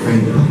Vem.